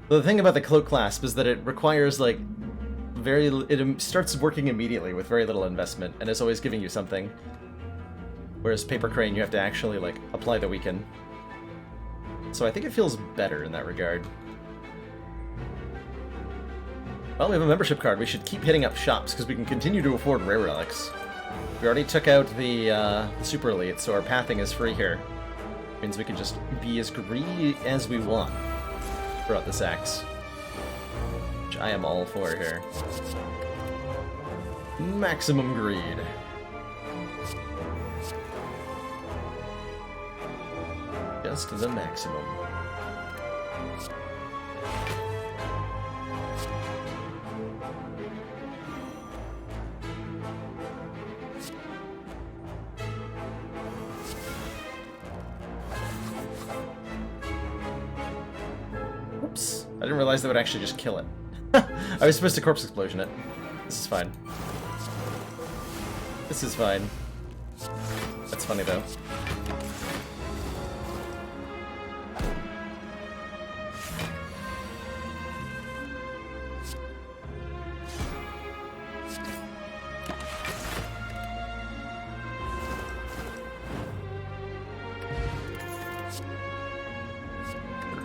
The thing about the Cloak Clasp is that it requires, like, it starts working immediately with very little investment, and is always giving you something. Whereas Paper Crane, you have to actually, like, apply the weaken. So I think it feels better in that regard. Well, we have a membership card. We should keep hitting up shops, because we can continue to afford rare relics. We already took out the Super Elite, so our pathing is free here. Means we can just be as greedy as we want throughout this act. Which I am all for here. Maximum greed. Just the maximum. Oops. I didn't realize that would actually just kill it. I was supposed to Corpse Explosion it. This is fine. This is fine. That's funny though.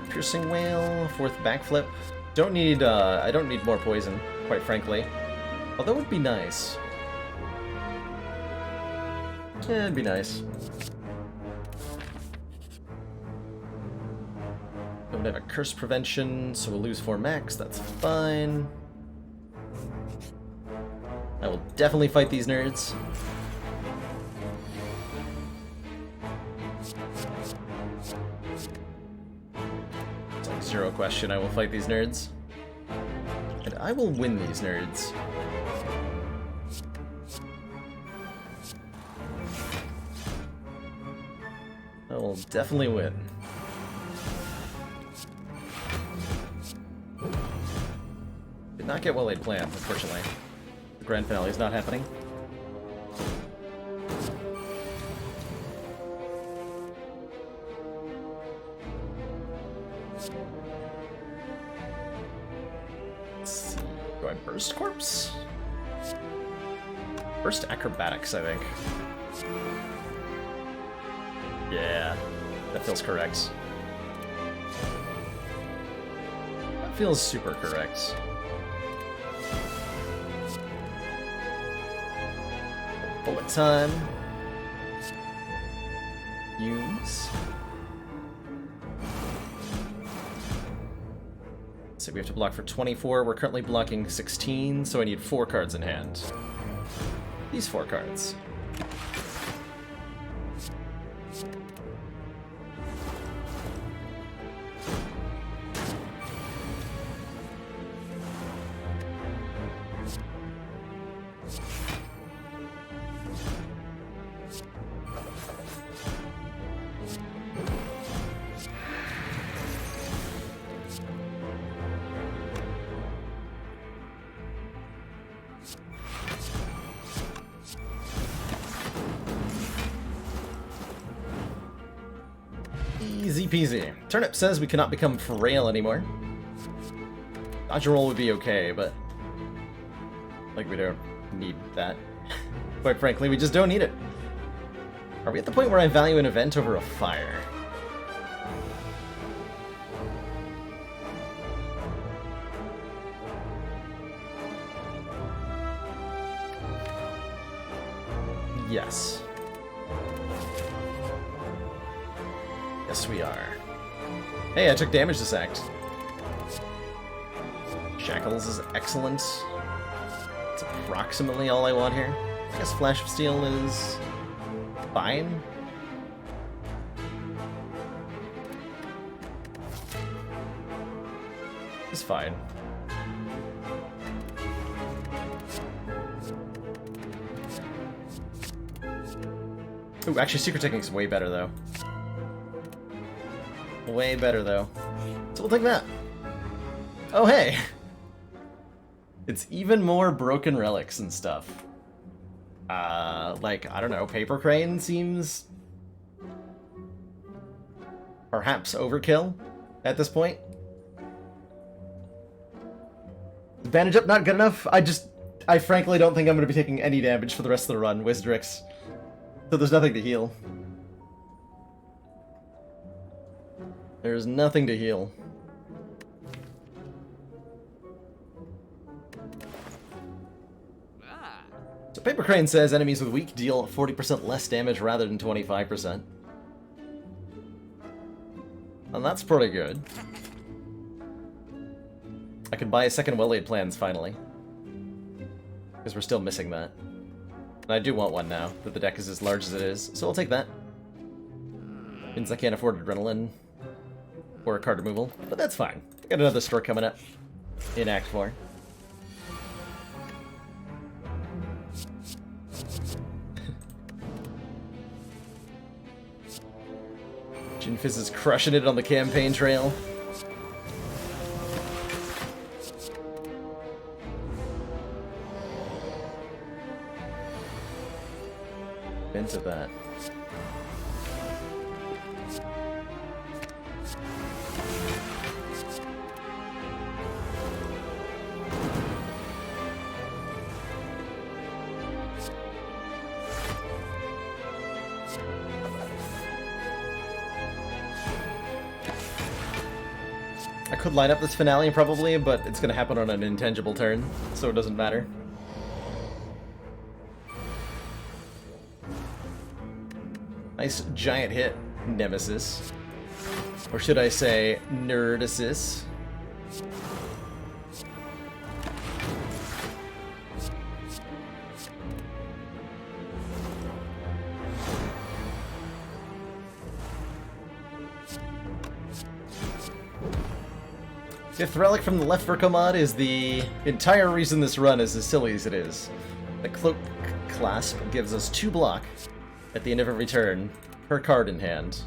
Piercing Whale, 4th backflip. Don't need, I don't need more poison, quite frankly. Although it would be nice. Yeah, it'd be nice. Don't have a curse prevention, so we'll lose 4 max, that's fine. I will definitely fight these nerds. Zero question, I will fight these nerds. And I will win these nerds. I will definitely win. Did not get well-laid plans, unfortunately. The grand finale is not happening. First Corpse? First Acrobatics, I think. Yeah, that feels correct. That feels super correct. Bullet time. Use. So we have to block for 24. We're currently blocking 16, so I need 4 cards in hand. These 4 cards. Easy peasy. Turnip says we cannot become frail anymore. Dodge roll would be okay, but like we don't need that. Quite frankly, we just don't need it. Are we at the point where I value an event over a fire? Yes. Yes, we are. Hey, I took damage this act. Shackles is excellent. It's approximately all I want here. I guess Flash of Steel is fine. It's fine. Ooh, actually, Secret Technique's way better, though. Way better, though. So we'll take that. Oh, hey! It's even more broken relics and stuff. Like, I don't know, Paper Crane seems perhaps overkill at this point. Bandage up not good enough? I frankly don't think I'm going to be taking any damage for the rest of the run, Wizdrix. So there's nothing to heal. There's nothing to heal. So Paper Crane says enemies with weak deal 40% less damage rather than 25%. And that's pretty good. I could buy a second well-laid plans finally. Because we're still missing that. And I do want one now, that the deck is as large as it is, so I'll take that. Means I can't afford Adrenaline or a card removal, but that's fine. I got another store coming up in Act 4. Jinfizz is crushing it on the campaign trail. Into that. I could line up this finale probably, but it's gonna happen on an intangible turn, so it doesn't matter. Nice giant hit, Nemesis. Or should I say, Nerdisis. Fifth relic from the left for Commod is the entire reason this run is as silly as it is. The Cloak Clasp gives us 2 block at the end of every turn, per card in hand.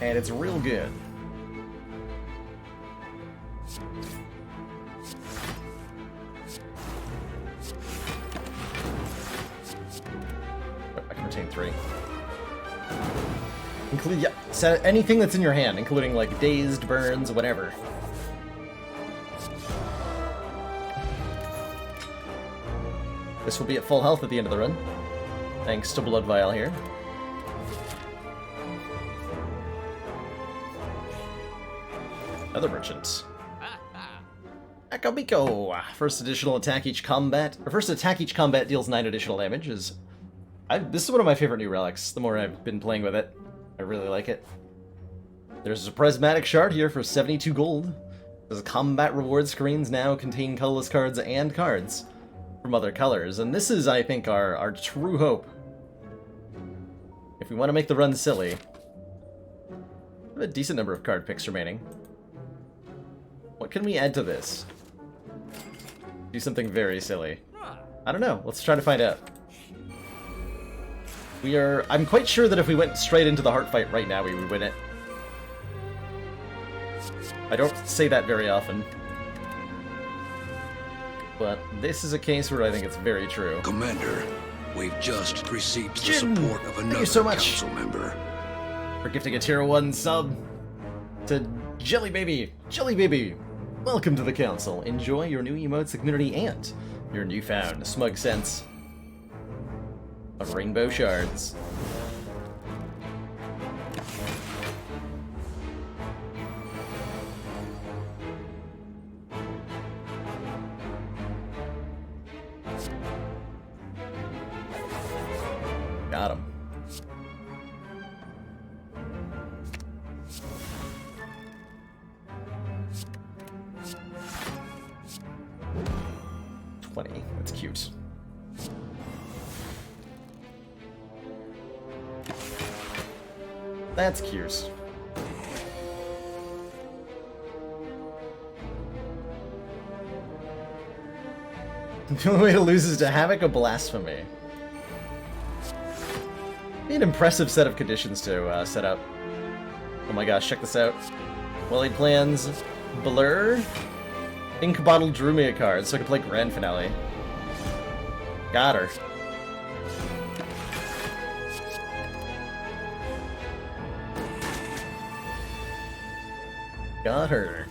And it's real good. I can retain 3. Include, yeah, set anything that's in your hand, including like dazed, burns, whatever. This will be at full health at the end of the run, thanks to Blood Vial here. Another merchant. Akamiko! First additional attack each combat. Or first attack each combat deals 9 additional damage. This is one of my favorite new relics. The more I've been playing with it, I really like it. There's a prismatic shard here for 72 gold. There's combat reward screens now contain colorless cards and cards from other colors, and this is, I think, our true hope. If we want to make the run silly, we have a decent number of card picks remaining. What can we add to this? Do something very silly. I don't know. Let's try to find out. I'm quite sure that if we went straight into the heart fight right now, we would win it. I don't say that very often. But this is a case where I think it's very true. Commander, we've just received the Jin, support of another so much council member. For gifting a tier 1 sub to Jelly Baby. Jelly Baby, welcome to the council. Enjoy your new emotes, community, and your newfound smug sense of rainbow shards. Got him. That's cute. That's cute. The only way to lose is to Havoc a Blasphemy. An impressive set of conditions to set up. Oh my gosh, check this out. Well-laid plans. Blur. Ink Bottle drew me a card so I could play Grand Finale. Got her. Got her.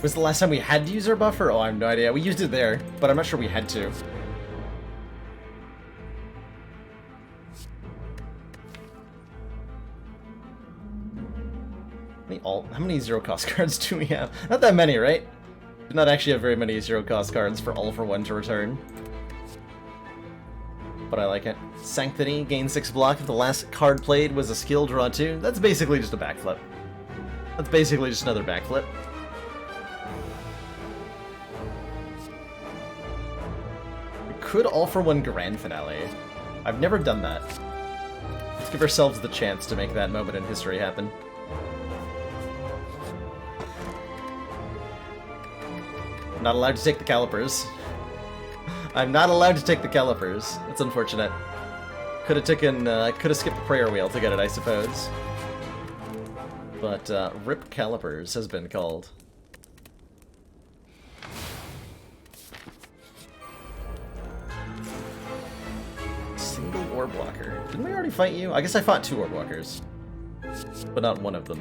Was the last time we had to use our buffer? Oh, I have no idea. We used it there, but I'm not sure we had to. How many zero cost cards do we have? Not that many, right? Do not actually have very many zero cost cards for all for one to return. But I like it. Sanctity, gain 6 block if the last card played was a skill, draw 2. That's basically just a backflip. That's basically just another backflip. Could all for one Grand Finale. I've never done that. Let's give ourselves the chance to make that moment in history happen. I'm not allowed to take the calipers. I'm not allowed to take the calipers. That's unfortunate. Could have taken, could have skipped the prayer wheel to get it, I suppose. But, Rip Calipers has been called. Single orb walker. Didn't we already fight you? I guess I fought 2 orb walkers. But not one of them.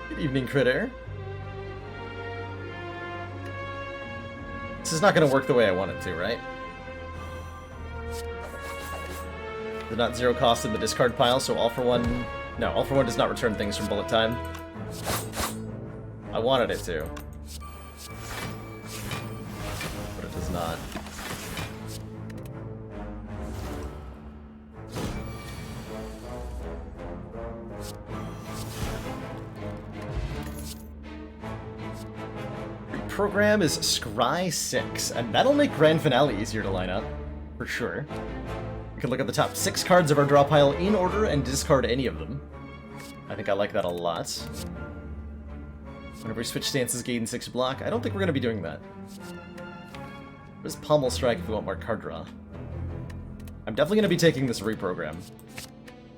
Good evening, Critter. This is not going to work the way I want it to, right? They're not zero cost in the discard pile, so all for one... No, all for one does not return things from bullet time. I wanted it to. But it does not. Program is Scry 6, and that'll make Grand Finale easier to line up, for sure. We can look at the top 6 cards of our draw pile in order and discard any of them. I think I like that a lot. Whenever we switch stances, gain 6 block. I don't think we're going to be doing that. There's Pommel Strike if we want more card draw. I'm definitely going to be taking this reprogram.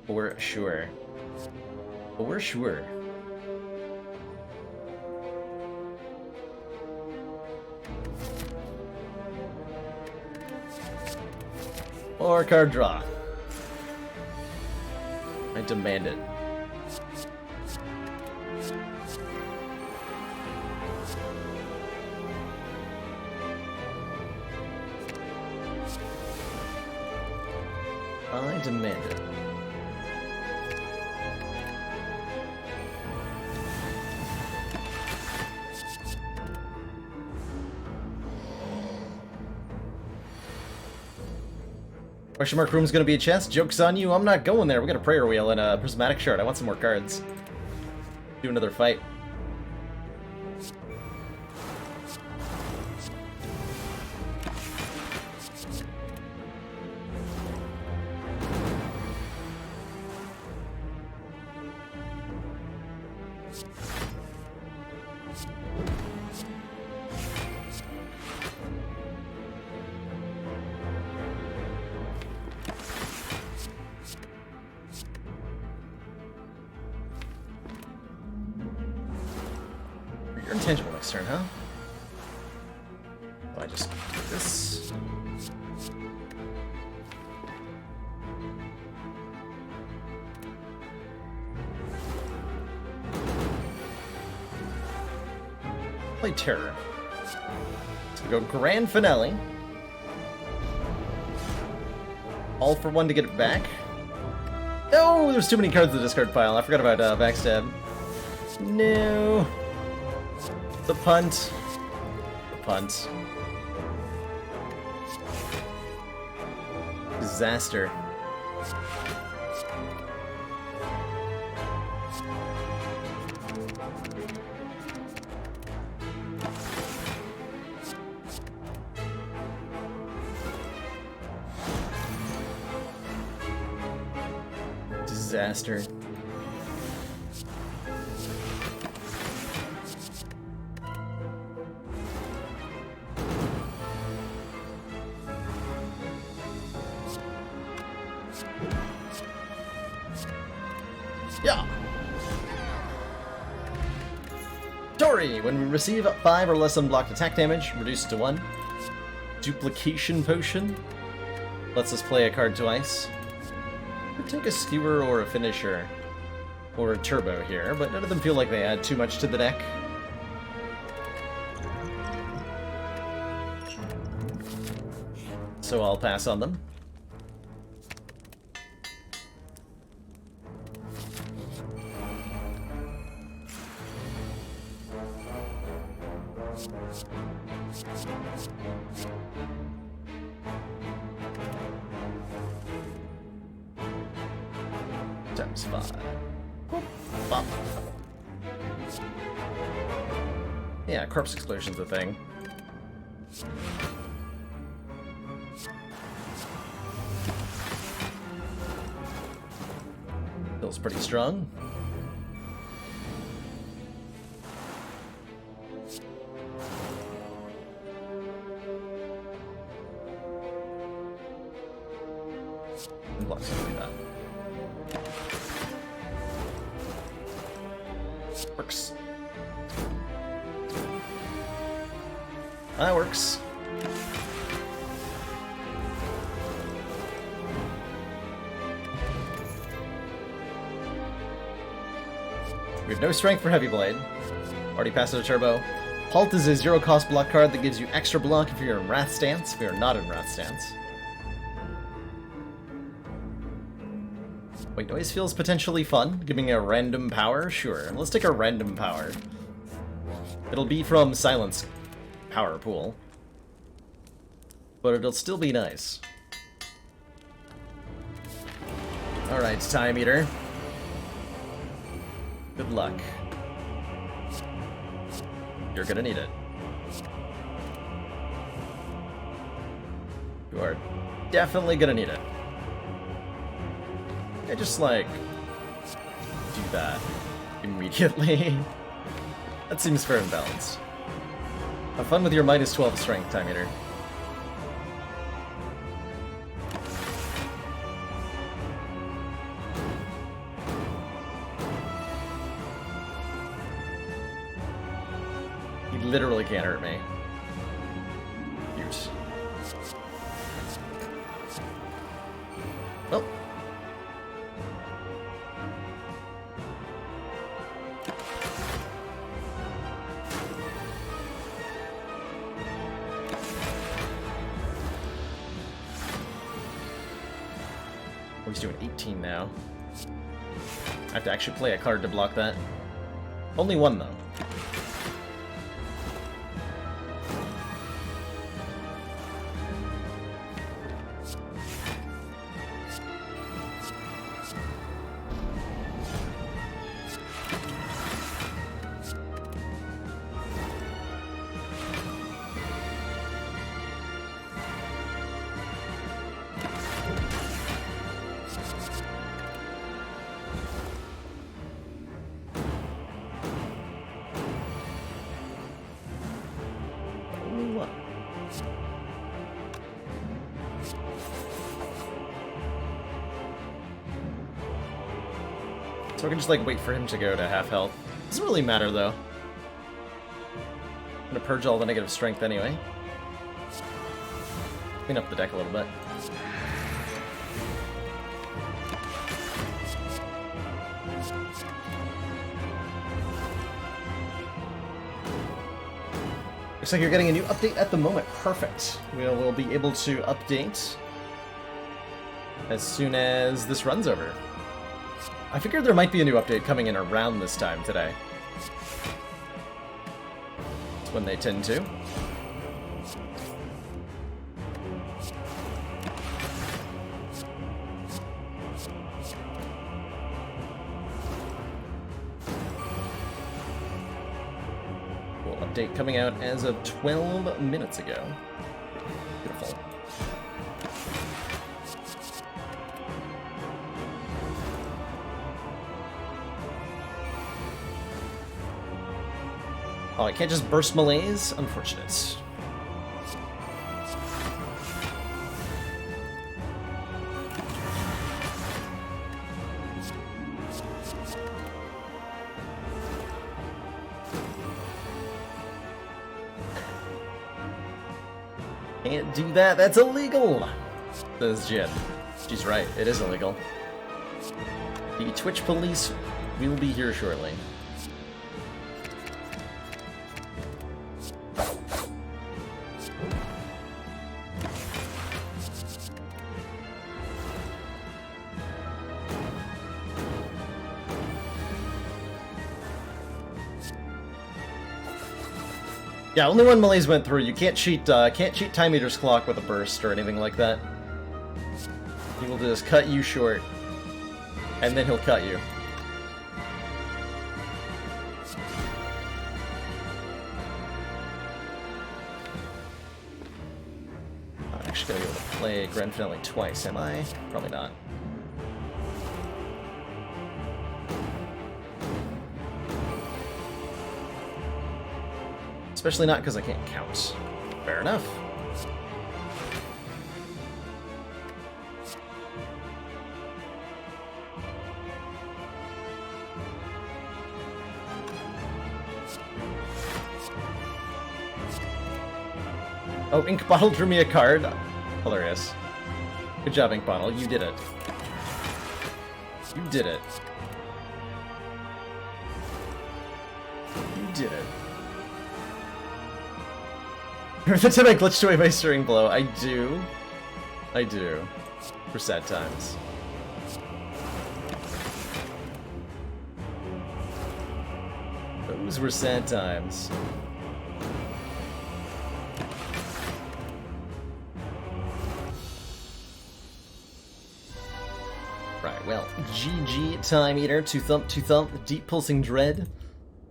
For sure. For sure. Or card draw. I demand it. I demand it. Question mark room's gonna be a chest. Joke's on you. I'm not going there. We got a prayer wheel and a prismatic shard. I want some more cards. Do another fight. You're intangible next turn, huh? Oh, I just do this. Play Terror. So we go Grand Finale. All for 1 to get it back. Oh, there's too many cards in the discard pile. I forgot about Backstab. No. The punt. The punt. Disaster. Disaster. Yeah. Dory, when we receive 5 or less unblocked attack damage, reduced to 1. Duplication Potion. Lets us play a card twice. Could take a Skewer or a Finisher. Or a Turbo here, but none of them feel like they add too much to the deck. So I'll pass on them. Times 5. Bop. Yeah, Corpse Explosion's a thing. Feels pretty strong. Blocks something like that. Works. That works. We have no strength for Heavy Blade. Already passed it a turbo. Halt is a 0-cost block card that gives you extra block if you're in Wrath Stance, if you're not in Wrath Stance. Wait, Noise feels potentially fun. Giving a random power? Sure. Let's take a random power. It'll be from Silence power pool. But it'll still be nice. Alright, Time Eater. Good luck. You're gonna need it. You are definitely gonna need it. I just, like, do that immediately. That seems fair and balanced. Have fun with your minus 12 strength, Time Eater. He literally can't hurt me. Cute. Oh. Oh, he's doing 18 now. I have to actually play a card to block that. Only one, though. So I can just, like, wait for him to go to half health. Doesn't really matter, though. I'm gonna purge all the negative strength anyway. Clean up the deck a little bit. Looks like you're getting a new update at the moment. Perfect. We'll be able to update as soon as this run's over. I figured there might be a new update coming in around this time today. That's when they tend to. Cool update coming out as of 12 minutes ago. Beautiful. Oh, I can't just burst melees? Unfortunate. Can't do that, that's illegal! Says Jin. She's right, it is illegal. The Twitch police will be here shortly. Yeah, only one melees went through. You can't cheat Time Eater's clock with a burst or anything like that. He will just cut you short, and then he'll cut you. I'm actually gonna be able to play Grand Finale twice, am I? Probably not. Especially not because I can't count. Fair enough. Oh, Ink Bottle drew me a card. Hilarious. Good job, Ink Bottle. You did it. You did it. You did it. Remember the time I glitched away my steering blow? I do. I do. For sad times. Those were sad times. Right, well, GG Time Eater, to thump, deep pulsing dread.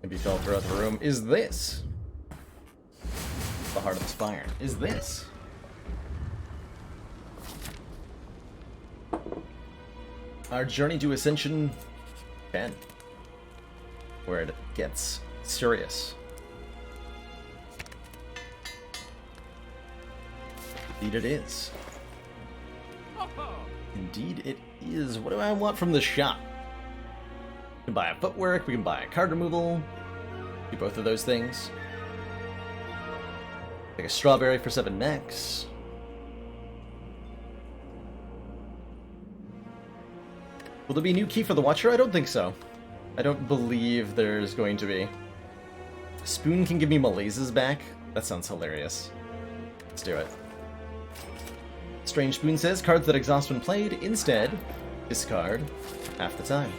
Can be felt throughout the room. Is this the heart of Spire? Is this our journey to ascension 10. Where it gets serious. Indeed it is. Indeed it is. What do I want from the shop? We can buy a footwork, we can buy a card removal. Do both of those things. Take a strawberry for 7 necks. Will there be a new key for the Watcher? I don't think so. I don't believe there's going to be. Spoon can give me Malaises back? That sounds hilarious. Let's do it. Strange Spoon says, cards that exhaust when played, instead, discard half the time.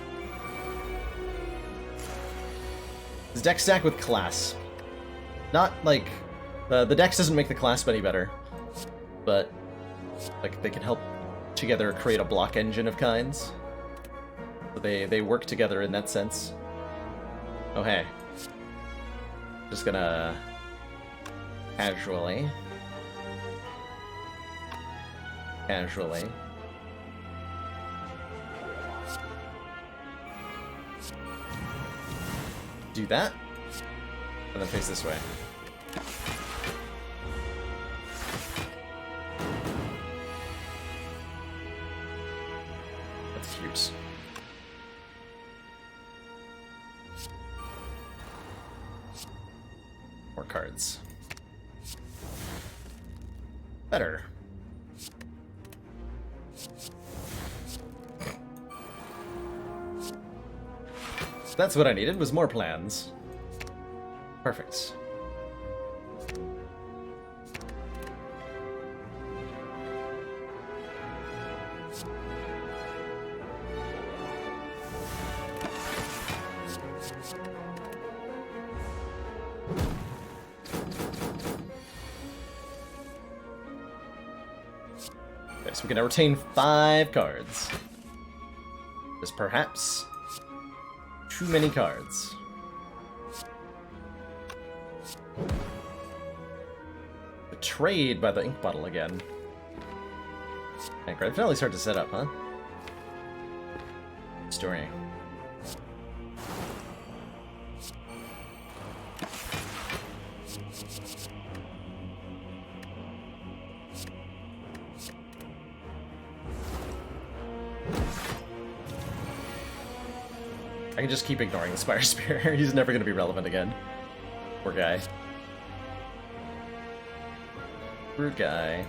This deck stack with Clasp. Not like... the dex doesn't make the Clasp any better, but like they can help together create a block engine of kinds. So they work together in that sense. Oh hey. Just gonna casually do that, and then face this way. That's cute. More cards. Better. That's what I needed, was more plans. Perfect. Okay, so we can now retain 5 cards. There's perhaps too many cards. Betrayed by the ink bottle again. Grand finale's hard to set up, huh? Story. I can just keep ignoring the Spire Spear. He's never going to be relevant again. Poor guy. Poor guy.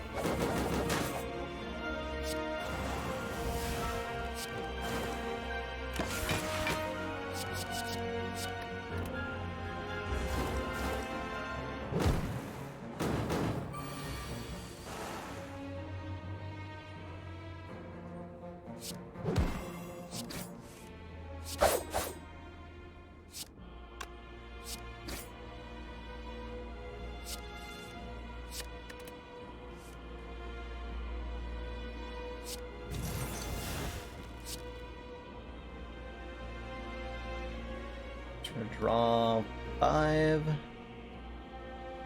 Draw 5,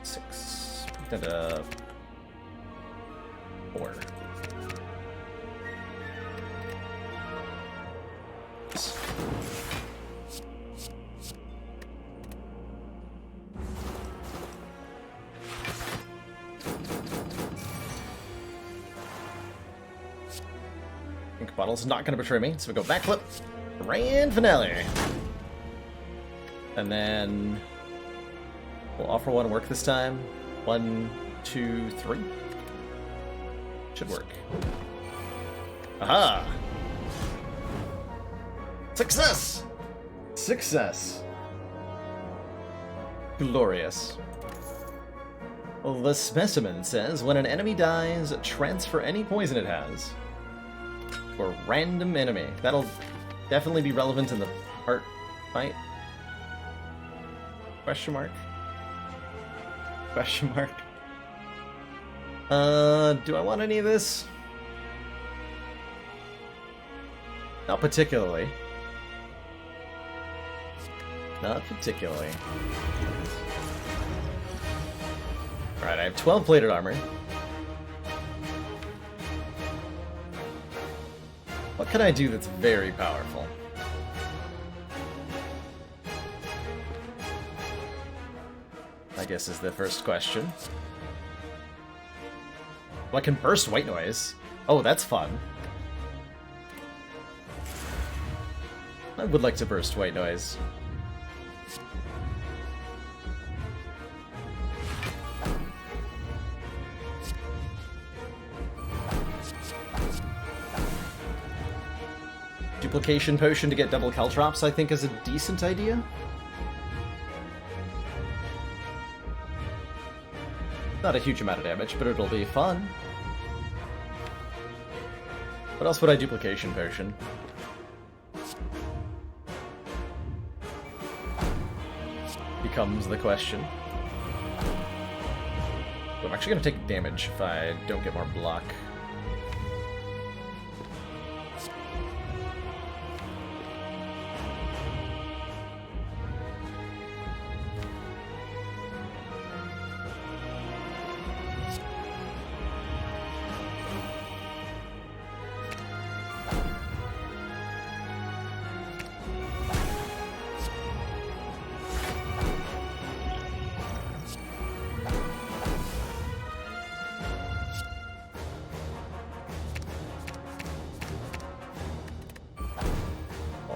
6, and 4. Ink bottle's not going to betray me, so we go backflip, grand finale. And then we'll offer one work this time. 1, 2, 3. Should work. Aha! Success! Success! Glorious. Well, the specimen says, when an enemy dies, transfer any poison it has to a random enemy. That'll definitely be relevant in the part fight. Question mark? Question mark? Do I want any of this? Not particularly. Not particularly. Alright, I have 12 plated armor. What can I do that's very powerful? guess is the first question. Well, I can burst white noise. Oh, that's fun. I would like to burst white noise. Duplication potion to get double caltrops, I think, is a decent idea. Not a huge amount of damage, but it'll be fun. What else would I duplication potion? Becomes the question. I'm actually going to take damage if I don't get more block.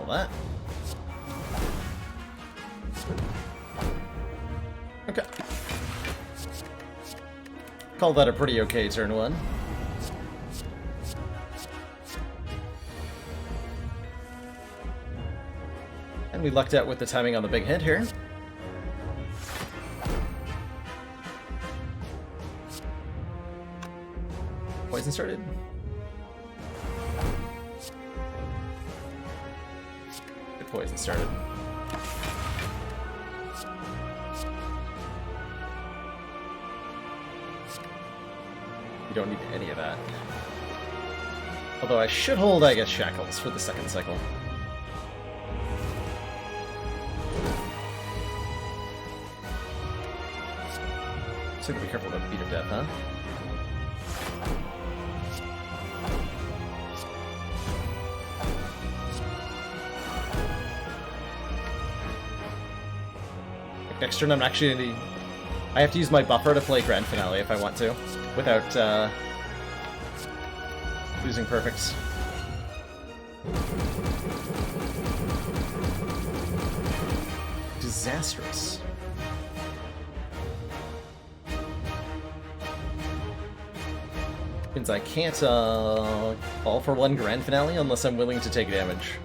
That. Okay. Call that a pretty okay turn one. And we lucked out with the timing on the big hit here. Poison started. Poison started. You don't need any of that. Although I should hold, I guess, Shackles for the second cycle. So gotta be careful about Beat of Death, huh? Next turn, I'm actually... I have to use my buffer to play Grand Finale if I want to, without losing perfects. Disastrous. Means I can't all for one Grand Finale unless I'm willing to take damage.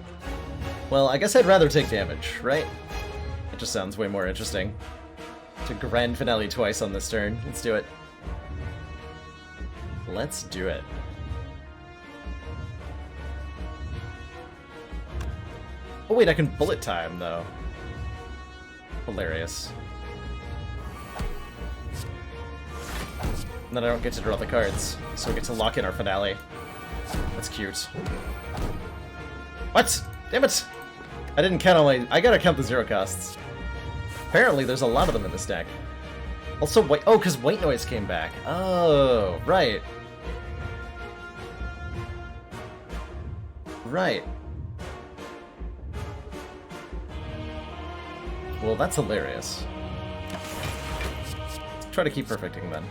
Well, I guess I'd rather take damage, right? It just sounds way more interesting. To Grand Finale twice on this turn. Let's do it. Let's do it. Oh wait, I can bullet time, though. Hilarious. And then I don't get to draw the cards, so we get to lock in our finale. That's cute. What? Damn it! I didn't count on my... I gotta count the zero costs. Apparently, there's a lot of them in this deck. Also, white... Oh, because White Noise came back. Oh, right. Right. Well, that's hilarious. Let's try to keep perfecting, then.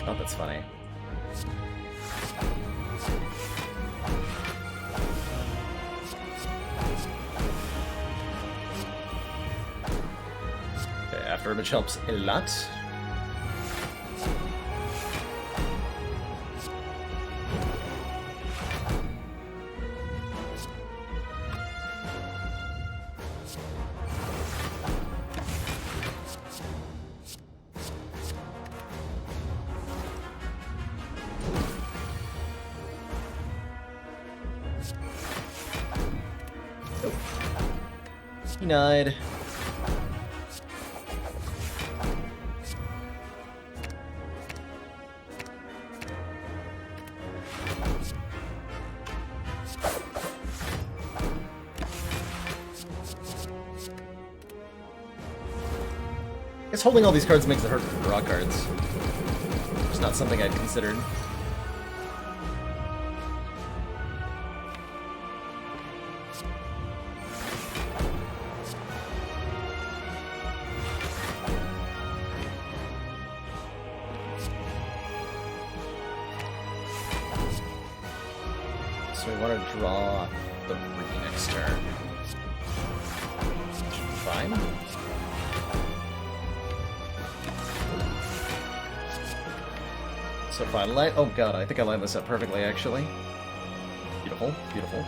Oh, that's funny. After image helps a lot. Nope. Denied. I guess holding all these cards makes it hard to draw cards. It's not something I'd considered. So we want to draw 3 next turn. Fine. So if I light... Oh god, I think I lined this up perfectly, actually. Beautiful, beautiful.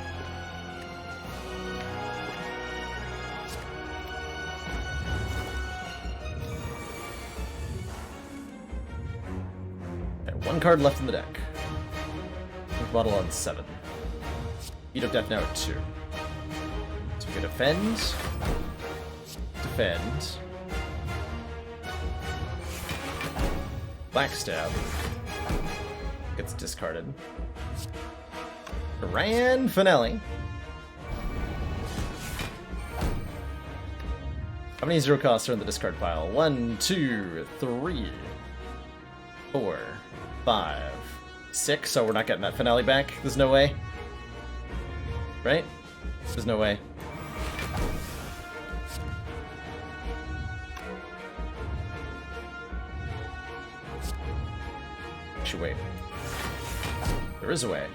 And 1 card left in the deck. Bottle on 7. Beat of Death now at 2. So we can defend. Defend. Backstab. Gets discarded. Grand Finale. How many 0 costs are in the discard pile? 1, 2, 3, 4, 5, 6. So we're not getting that finale back. There's no way. Right? There's no way. Should wait. There is a way.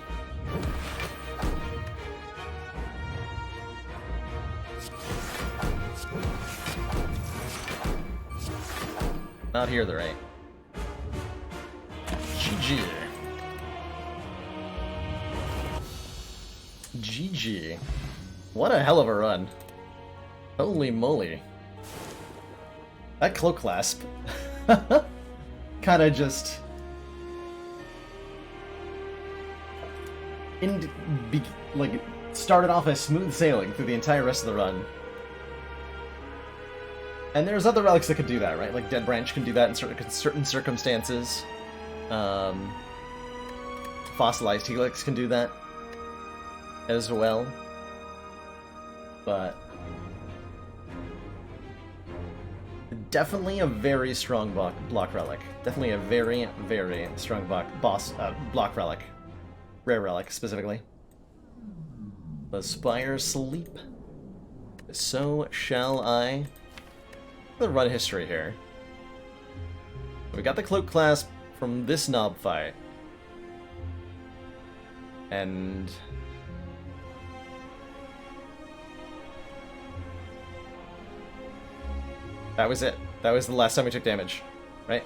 Not here, there ain't. GG. GG. What a hell of a run. Holy moly. That Cloak Clasp kinda just... like, started off as smooth sailing through the entire rest of the run. And there's other relics that could do that, right? Like Dead Branch can do that in certain circumstances. Fossilized Helix can do that as well. But definitely a very strong block relic. Definitely a very, very strong block relic. Rare relic, specifically. The Spire sleep. So shall I. The run history here. We got the Cloak Clasp from this Knob fight. And... that was it. That was the last time we took damage, right?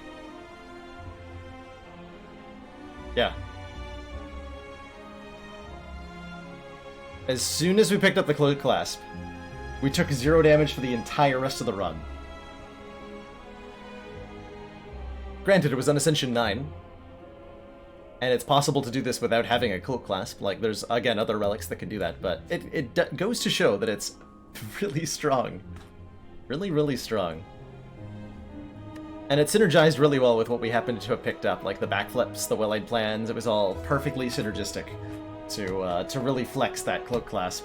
Yeah. As soon as we picked up the Cloak Clasp, we took 0 damage for the entire rest of the run. Granted, it was on Ascension 9, and it's possible to do this without having a Cloak Clasp. Like, there's, again, other relics that can do that, but it goes to show that it's really strong. Really, really strong. And it synergized really well with what we happened to have picked up, like the backflips, the well-laid plans. It was all perfectly synergistic to really flex that Cloak Clasp.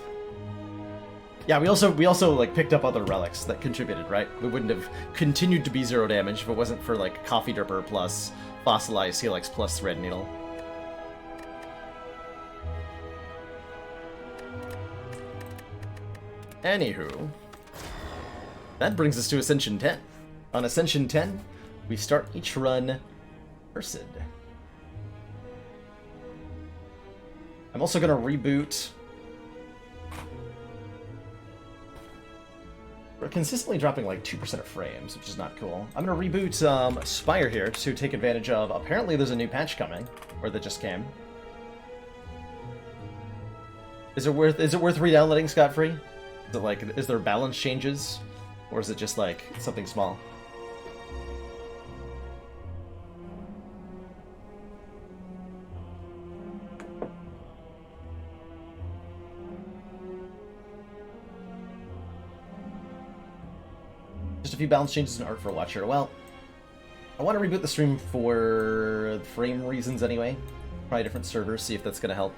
Yeah, we also like picked up other relics that contributed, right? We wouldn't have continued to be 0 damage if it wasn't for like Coffee Derper plus Fossilized Helix plus Thread Needle. Anywho, that brings us to Ascension 10. On Ascension 10, we start each run Cursed. I'm also going to reboot... We're consistently dropping like 2% of frames, which is not cool. I'm going to reboot Spire here to take advantage of... Apparently there's a new patch coming, or that just came. Is it worth re-downloading scot-free? Is it like, is there balance changes? Or is it just like something small? Just a few balance changes in art for a watcher. Well, I want to reboot the stream for frame reasons anyway. Probably different servers, see if that's going to help.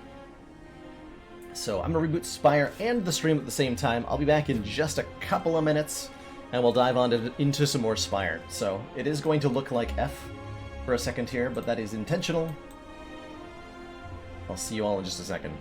So I'm going to reboot Spire and the stream at the same time. I'll be back in just a couple of minutes, and we'll dive on into some more Spire. So it is going to look like F for a second here, but that is intentional. I'll see you all in just a second.